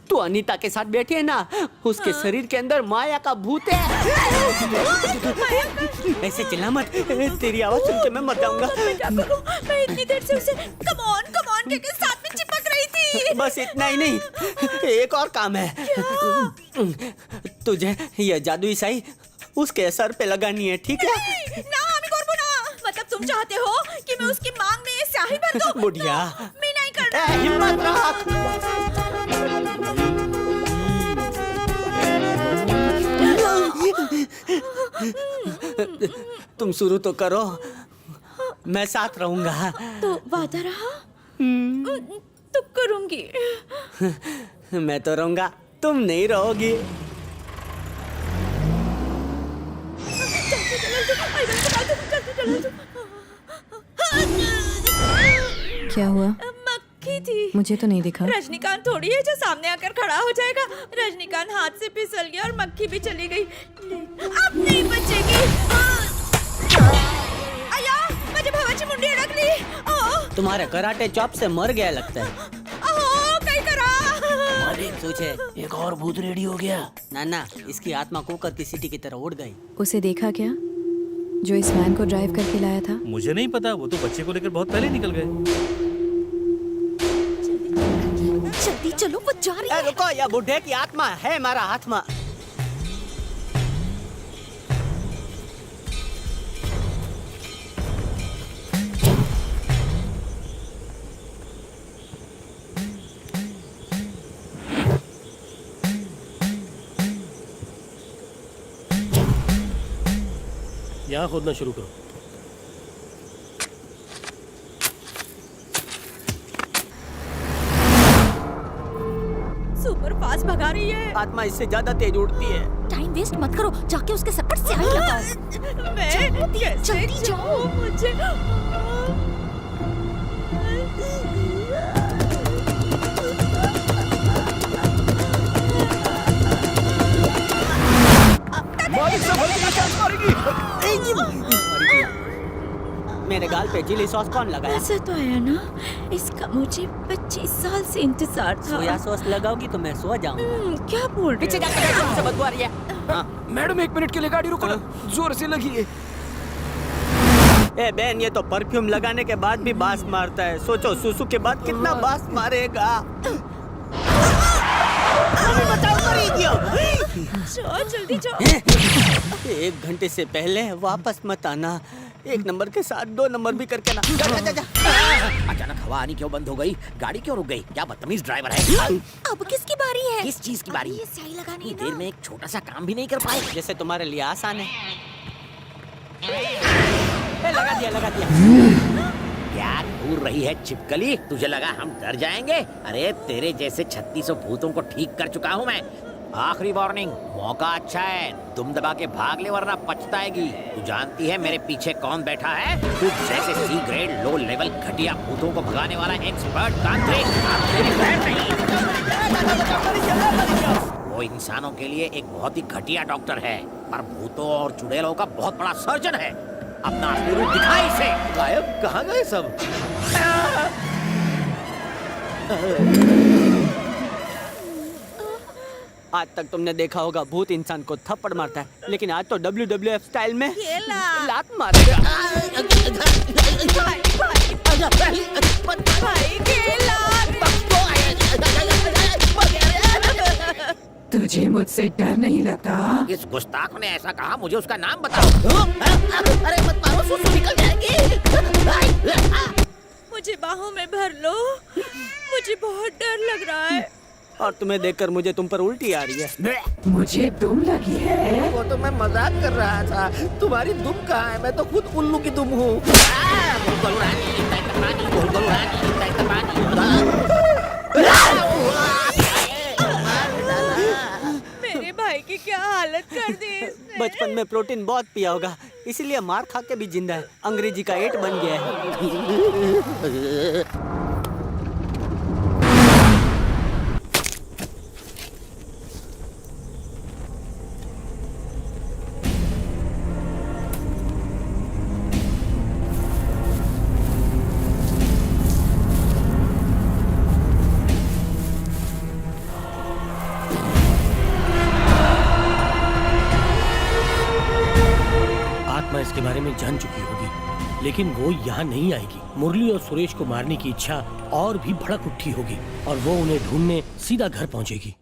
[SPEAKER 14] तू अनीता के साथ बैठी है ना, उसके शरीर के अंदर माया का भूत है। ऐसे चिल्ला मत, तेरी आवाज सुन के मैं मर जाऊंगा।
[SPEAKER 9] मैं इतनी देर से उसे कम ऑन के साथ में चिपक रही थी।
[SPEAKER 14] बस इतना ही नहीं, एक और काम है। तुझे ये जादुई स्याही उसके सर पे लगानी है, ठीक है?
[SPEAKER 9] ना अमी करबो ना। मतलब तुम चाहते हो कि मैं उसकी मांग में ये स्याही भर दूं?
[SPEAKER 14] बुढ़िया,
[SPEAKER 9] मैं नहीं करना।
[SPEAKER 14] हिम्मत रख। तुम शुरू तो करो, मैं साथ रहूंगा।
[SPEAKER 9] तो वादा रहा? तो करूंगी।
[SPEAKER 14] मैं तो रहूंगा, तुम नहीं रहोगी।
[SPEAKER 8] क्या हुआ?
[SPEAKER 9] मक्खी थी।
[SPEAKER 8] मुझे तो नहीं दिखा।
[SPEAKER 9] रजनीकांत थोड़ी है जो सामने आकर खड़ा हो जाएगा। रजनीकांत हाथ से फिसल गया और मक्खी भी चली गई। अब नहीं बचेगी। आया, मुझे भवाची मुंडी अड़क ली।
[SPEAKER 14] तुम्हारे कराटे चॉप से मर गया लगता है।
[SPEAKER 9] कहीं करा।
[SPEAKER 14] सोचे एक और भूत रेडी हो गया। ना, इसकी आत्मा कुकर की सीटी की तरह उड़ गई।
[SPEAKER 8] उसे देखा क्या, जो इस वैन को ड्राइव करके लाया था?
[SPEAKER 17] मुझे नहीं पता, वो तो बच्चे को लेकर बहुत पहले निकल गए।
[SPEAKER 8] जल्दी चलो, वो जा रही है।
[SPEAKER 14] रुको, यह बुढ़े की आत्मा है हमारा आत्मा।
[SPEAKER 17] यहाँ खोदना शुरू करो।
[SPEAKER 9] सुपर फास्ट भगा रही है।
[SPEAKER 14] आत्मा इससे ज्यादा तेज उड़ती है।
[SPEAKER 8] टाइम वेस्ट मत करो, जाके उसके सर पर स्याही लगाओ।
[SPEAKER 9] मैं
[SPEAKER 8] जल्दी जाओ।
[SPEAKER 9] मुझे
[SPEAKER 14] गाल पे चिली सॉस कौन लगाया?
[SPEAKER 8] ऐसा तो है ना, इसका मुझे 25 साल से इंतजार था।
[SPEAKER 14] सोया सॉस लगाओगी तो मैं सो जाऊंगा।
[SPEAKER 8] क्या बोल रहे
[SPEAKER 14] पीछे जाकर बदबू आ रही है।
[SPEAKER 13] मैडम 1 मिनट के लिए गाड़ी रोको ना, जोर से लगी है।
[SPEAKER 14] ए बहन, ये तो परफ्यूम लगाने के बाद भी बास मारता है। सोचो सुसु के बाद कितना बास मारेगा।
[SPEAKER 8] जल्दी जाओ।
[SPEAKER 14] 1 घंटे से पहले वापस मत आना। 1 नंबर के साथ 2 नंबर भी करके ना। जा।
[SPEAKER 6] अचानक हवा आनी क्यों बंद हो गई? गाड़ी क्यों रुक गई? क्या बदतमीज ड्राइवर है।
[SPEAKER 8] अब किसकी बारी है?
[SPEAKER 6] किस चीज की बारी?
[SPEAKER 8] ये स्याही लगानी है ना।
[SPEAKER 6] देर में एक छोटा सा काम भी नहीं कर पाए।
[SPEAKER 14] जैसे तुम्हारे लिए आसान है। लगा दिया।
[SPEAKER 6] क्या घूर रही है छिपकली? तुझे लगा हम डर जाएंगे? अरे तेरे जैसे 3600 भूतों को ठीक कर चुका हूँ मैं। आखिरी वार्निंग, मौका अच्छा है, तुम दबा के भाग ले वरना पछताएगी। तू जानती है मेरे पीछे कौन बैठा है? तू जैसे C ग्रेड लो लेवल घटिया भूतों को भगाने वाला एक्सपर्ट तांत्रिक। वो इंसानों के लिए एक बहुत ही घटिया डॉक्टर है, पर भूतों और चुड़ैलों का बहुत बड़ा सर्जन है। अपना असली रूप दिखा इसे।
[SPEAKER 13] गायब कहाँ गए सब?
[SPEAKER 14] आज तक तुमने देखा होगा भूत इंसान को थप्पड़ मारता है, लेकिन आज तो WWF स्टाइल में लात मारेगा।
[SPEAKER 15] तुझे मुझसे डर नहीं लगता?
[SPEAKER 6] इस गुस्ताख ने ऐसा कहा, मुझे उसका नाम बताओ। अरे मत मारो, सुसु निकल जाएगी।
[SPEAKER 8] मुझे बाहों में भर लो, मुझे बहुत डर लग रहा है।
[SPEAKER 14] और तुम्हें देखकर मुझे तुम पर उल्टी आ रही है।
[SPEAKER 15] मुझे दुम लगी है।
[SPEAKER 6] वो तो मैं मजाक कर रहा था। तुम्हारी दुम कहाँ है? मैं तो खुद उल्लू की दुम हूँ।
[SPEAKER 8] मेरे भाई की क्या हालत कर दी इसने।
[SPEAKER 14] बचपन में प्रोटीन बहुत पिया होगा, इसीलिए मार खा के भी जिंदा है। अंग्रेजी का 8 बन गया है।
[SPEAKER 11] इसके बारे में जान चुकी होगी, लेकिन वो यहाँ नहीं आएगी। मुरली और सुरेश को मारने की इच्छा और भी भड़क उठी होगी और वो उन्हें ढूंढने सीधा घर पहुंचेगी।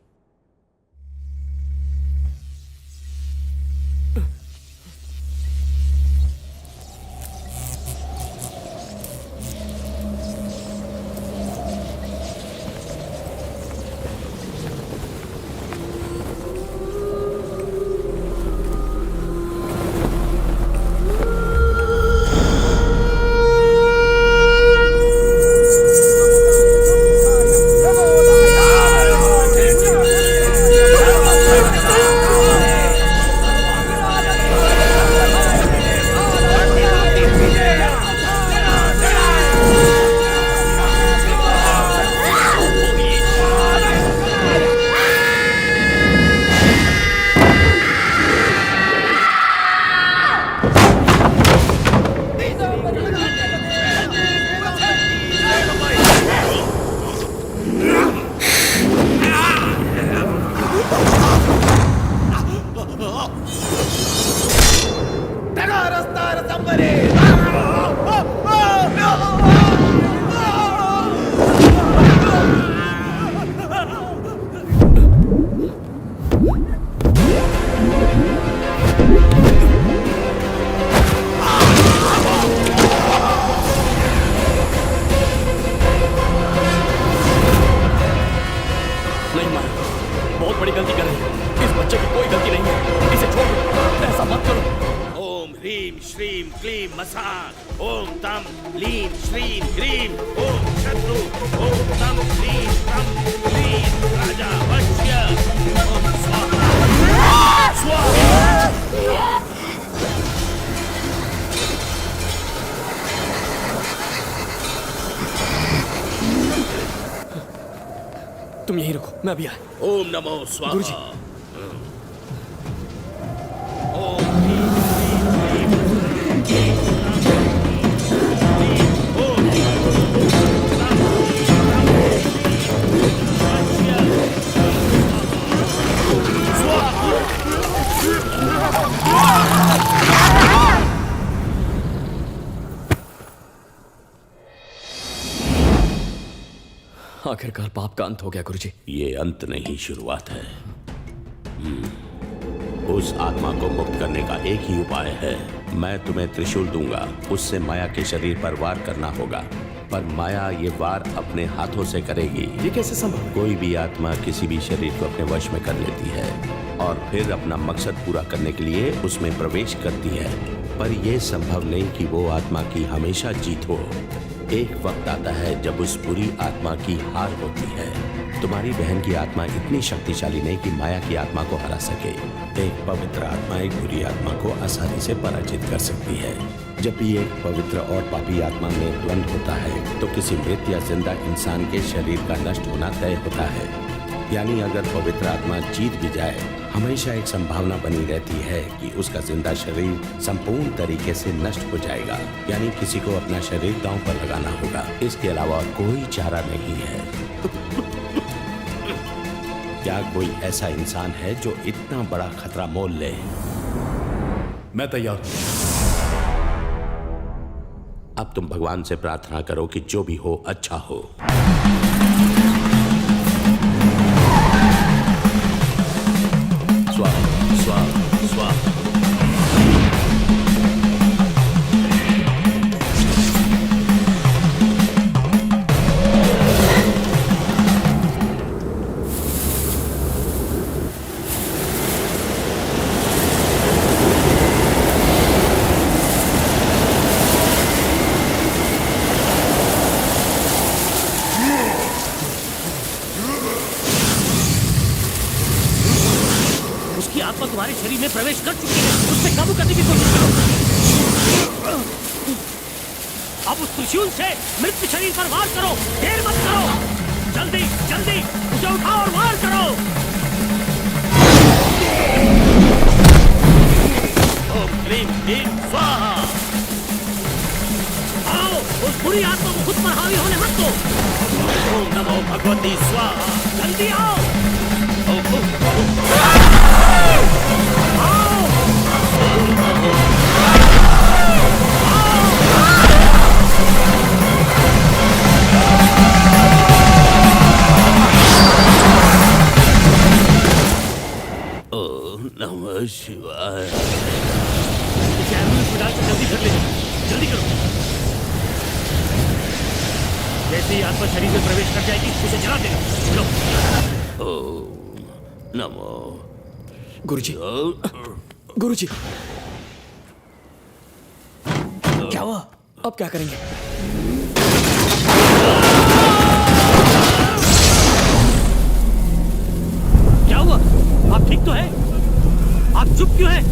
[SPEAKER 2] तुम यहीं रुको, मैं अभी आया।
[SPEAKER 7] ओम नमो स्वाहा।
[SPEAKER 2] गुरुजी।
[SPEAKER 7] ओम ह्रीं श्रीं क्लीं
[SPEAKER 2] आखिरकार पाप का अंत हो गया गुरुजी।
[SPEAKER 7] ये अंत नहीं, शुरुआत है। उस आत्मा को मुक्त करने का एक ही उपाय है। मैं तुम्हें त्रिशूल दूंगा, उससे माया के शरीर पर वार करना होगा, पर माया ये वार अपने हाथों से करेगी।
[SPEAKER 2] ये कैसे संभव?
[SPEAKER 7] कोई भी आत्मा किसी भी शरीर को अपने वश में कर लेती है और फिर अपना मकसद पूरा करने के लिए उसमें प्रवेश करती है, पर यह संभव नहीं कि वो आत्मा की हमेशा जीत हो। एक वक्त आता है जब उस बुरी आत्मा की हार होती है। तुम्हारी बहन की आत्मा इतनी शक्तिशाली नहीं कि माया की आत्मा को हरा सके। एक पवित्र आत्मा एक बुरी आत्मा को आसानी से पराजित कर सकती है। जब भी एक पवित्र और पापी आत्मा में द्वंद्व होता है तो किसी मृत या जिंदा इंसान के शरीर का नष्ट होना तय होता है। यानी अगर पवित्र आत्मा जीत भी जाए, हमेशा एक संभावना बनी रहती है कि उसका जिंदा शरीर संपूर्ण तरीके से नष्ट हो जाएगा। यानी किसी को अपना शरीर दांव पर लगाना होगा, इसके अलावा कोई चारा नहीं है। क्या कोई ऐसा इंसान है जो इतना बड़ा खतरा मोल ले?
[SPEAKER 12] मैं तैयार हूं।
[SPEAKER 7] अब तुम भगवान से प्रार्थना करो कि जो भी हो अच्छा हो। स्वाहा स्वाहा स्वाहा।
[SPEAKER 5] आत्मा तुम्हारे शरीर में प्रवेश कर चुकी है, उससे काबू करने की कोशिश करो। अब उस त्रिशूल से मृत शरीर पर वार करो, देर मत करो, जल्दी जल्दी उसे उठाओ और वार करो। ओम ह्रीं ह्रीं स्वाहा। आओ, उस बुरी आत्मा को खुद पर हावी होने मत दो। ओम नमो भगवती स्वाहा। जल्दी आओ।
[SPEAKER 7] ओम नमः शिवाय।
[SPEAKER 5] जल्दी कर ले, जल्दी करो। जैसे ही आत्मा शरीर में प्रवेश कर जाएगी उसे जला देना। चलो।
[SPEAKER 7] ओम नमो।
[SPEAKER 2] गुरुजी, गुरुजी, क्या हुआ? अब क्या करेंगे?
[SPEAKER 5] क्या हुआ? आप ठीक तो हैं? आप चुप क्यों हैं?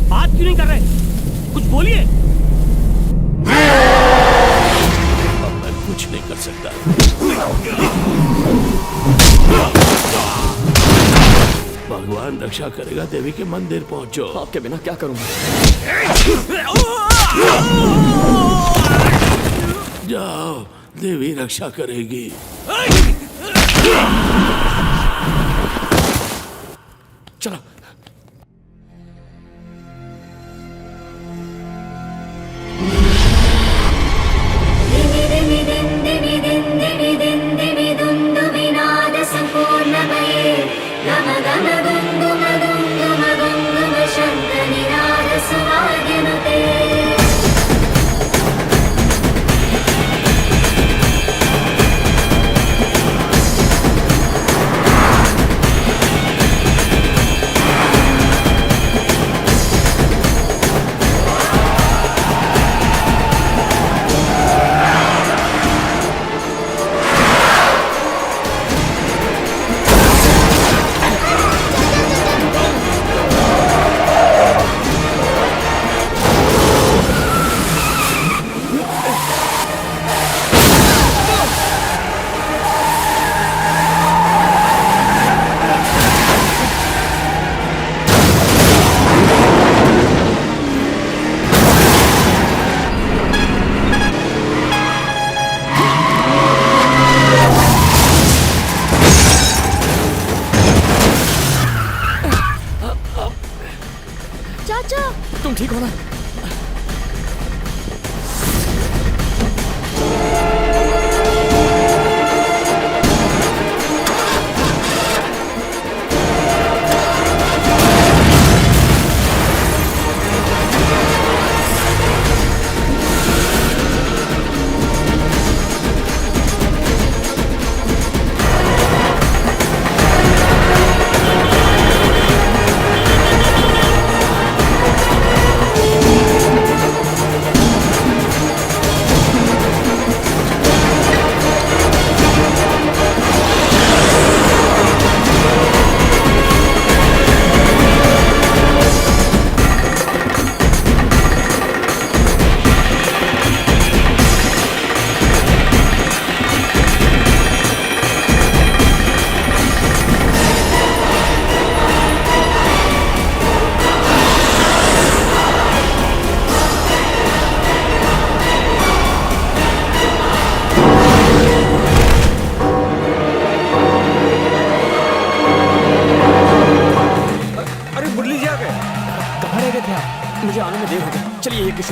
[SPEAKER 5] बात क्यों नहीं कर रहे? कुछ बोलिए।
[SPEAKER 7] अब मैं कुछ नहीं कर सकता। भगवान रक्षा करेगा। देवी के मंदिर पहुंचो।
[SPEAKER 2] आपके बिना क्या करूंगा?
[SPEAKER 7] जाओ, देवी रक्षा करेगी।
[SPEAKER 2] चलो।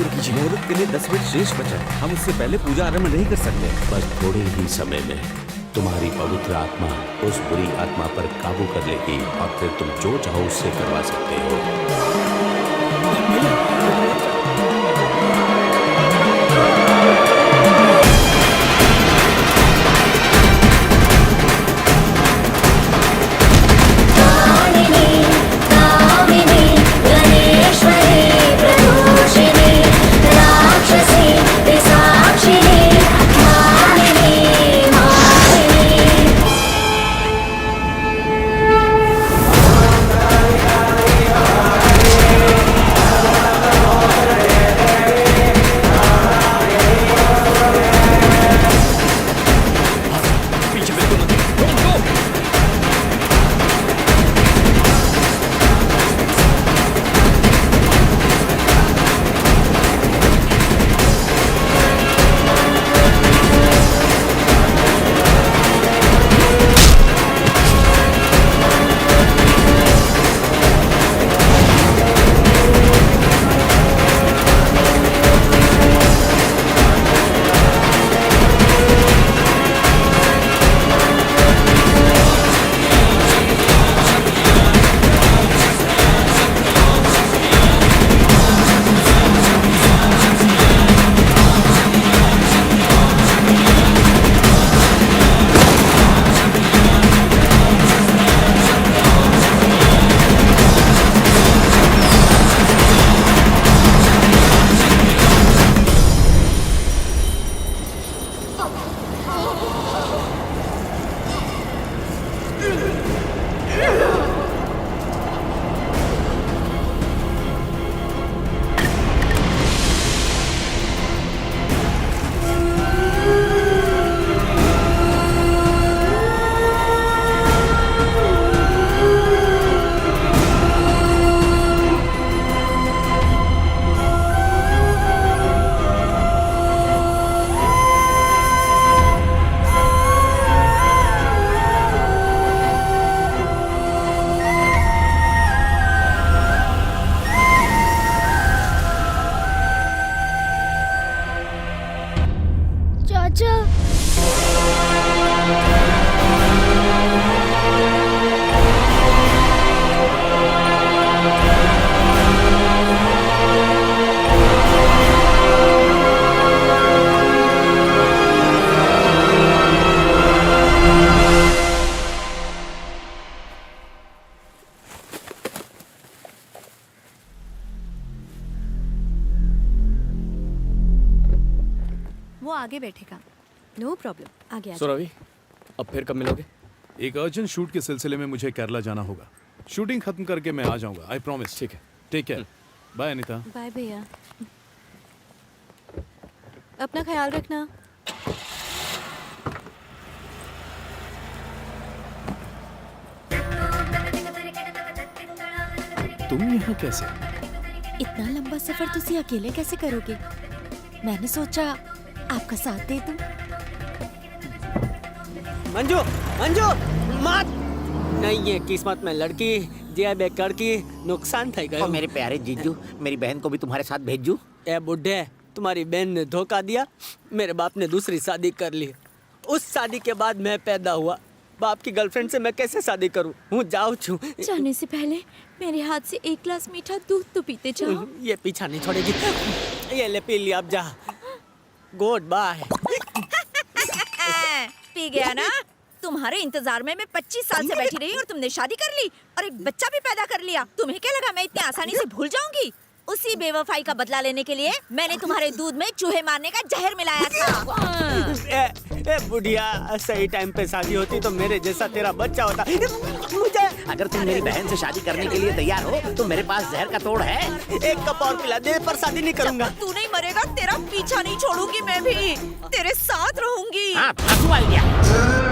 [SPEAKER 2] शुरू कीजिए।
[SPEAKER 4] मुहूर्त के लिए 10 मिनट शेष बचा है। हम उससे पहले पूजा आरंभ नहीं कर सकते।
[SPEAKER 7] बस थोड़े ही समय में तुम्हारी पवित्र आत्मा उस बुरी आत्मा पर काबू कर लेगी और फिर तुम जो चाहो उससे करवा सकते हो।
[SPEAKER 16] वो आगे बैठेगा। नो प्रॉब्लम, आगे आ
[SPEAKER 2] सो रवि, अब फिर कब मिलोगे?
[SPEAKER 12] एक अर्जेंट शूट के सिलसिले में मुझे केरला जाना होगा। शूटिंग खत्म करके मैं आ जाऊंगा, आई प्रॉमिस।
[SPEAKER 2] ठीक है,
[SPEAKER 12] take care. Bye Anita.
[SPEAKER 16] Bye भैया, अपना ख्याल रखना।
[SPEAKER 12] तुम यहाँ कैसे?
[SPEAKER 8] इतना लंबा सफर तुसी अकेले कैसे करोगे? मैंने सोचा आपका साथ दे दूं।
[SPEAKER 14] मंजू, मंजू मत। नहीं, ये किस्मत में लड़की जे बेकर की नुकसान થઈ गयो।
[SPEAKER 6] मेरे प्यारे जीजू, मेरी बहन को भी तुम्हारे साथ भेजू?
[SPEAKER 14] ए बुड्ढे, तुम्हारी बहन ने धोखा दिया। मेरे बाप ने दूसरी शादी कर ली। उस शादी के बाद मैं पैदा हुआ। बाप की गर्लफ्रेंड से मैं कैसे शादी करूं? हूँ जाऊँ छू।
[SPEAKER 8] जाने से पहले मेरे हाथ से एक ग्लास मीठा दूध तो पीते जाओ।
[SPEAKER 14] ये पीछा नहीं छोड़ेगी। ये ले पी लिया, अब जा। Good bye.
[SPEAKER 8] पी गया ना? तुम्हारे इंतजार में मैं 25 साल से बैठी रही और तुमने शादी कर ली और एक बच्चा भी पैदा कर लिया। तुम्हें क्या लगा मैं इतनी आसानी से भूल जाऊंगी? उसी बेवफाई का बदला लेने के लिए मैंने तुम्हारे दूध में चूहे मारने का जहर मिलाया था।
[SPEAKER 14] ए बुढ़िया, सही टाइम पे शादी होती तो मेरे जैसा तेरा बच्चा होता। मुझे
[SPEAKER 6] अगर तुम मेरी बहन से शादी करने के लिए तैयार हो तो मेरे पास जहर का तोड़ है।
[SPEAKER 14] एक कप और पिला दे, पर शादी नहीं करूंगा।
[SPEAKER 8] तू नहीं मरेगा, तेरा पीछा नहीं छोड़ूंगी मैं भी, तेरे साथ रहूंगी।
[SPEAKER 6] हाँ, आइडिया।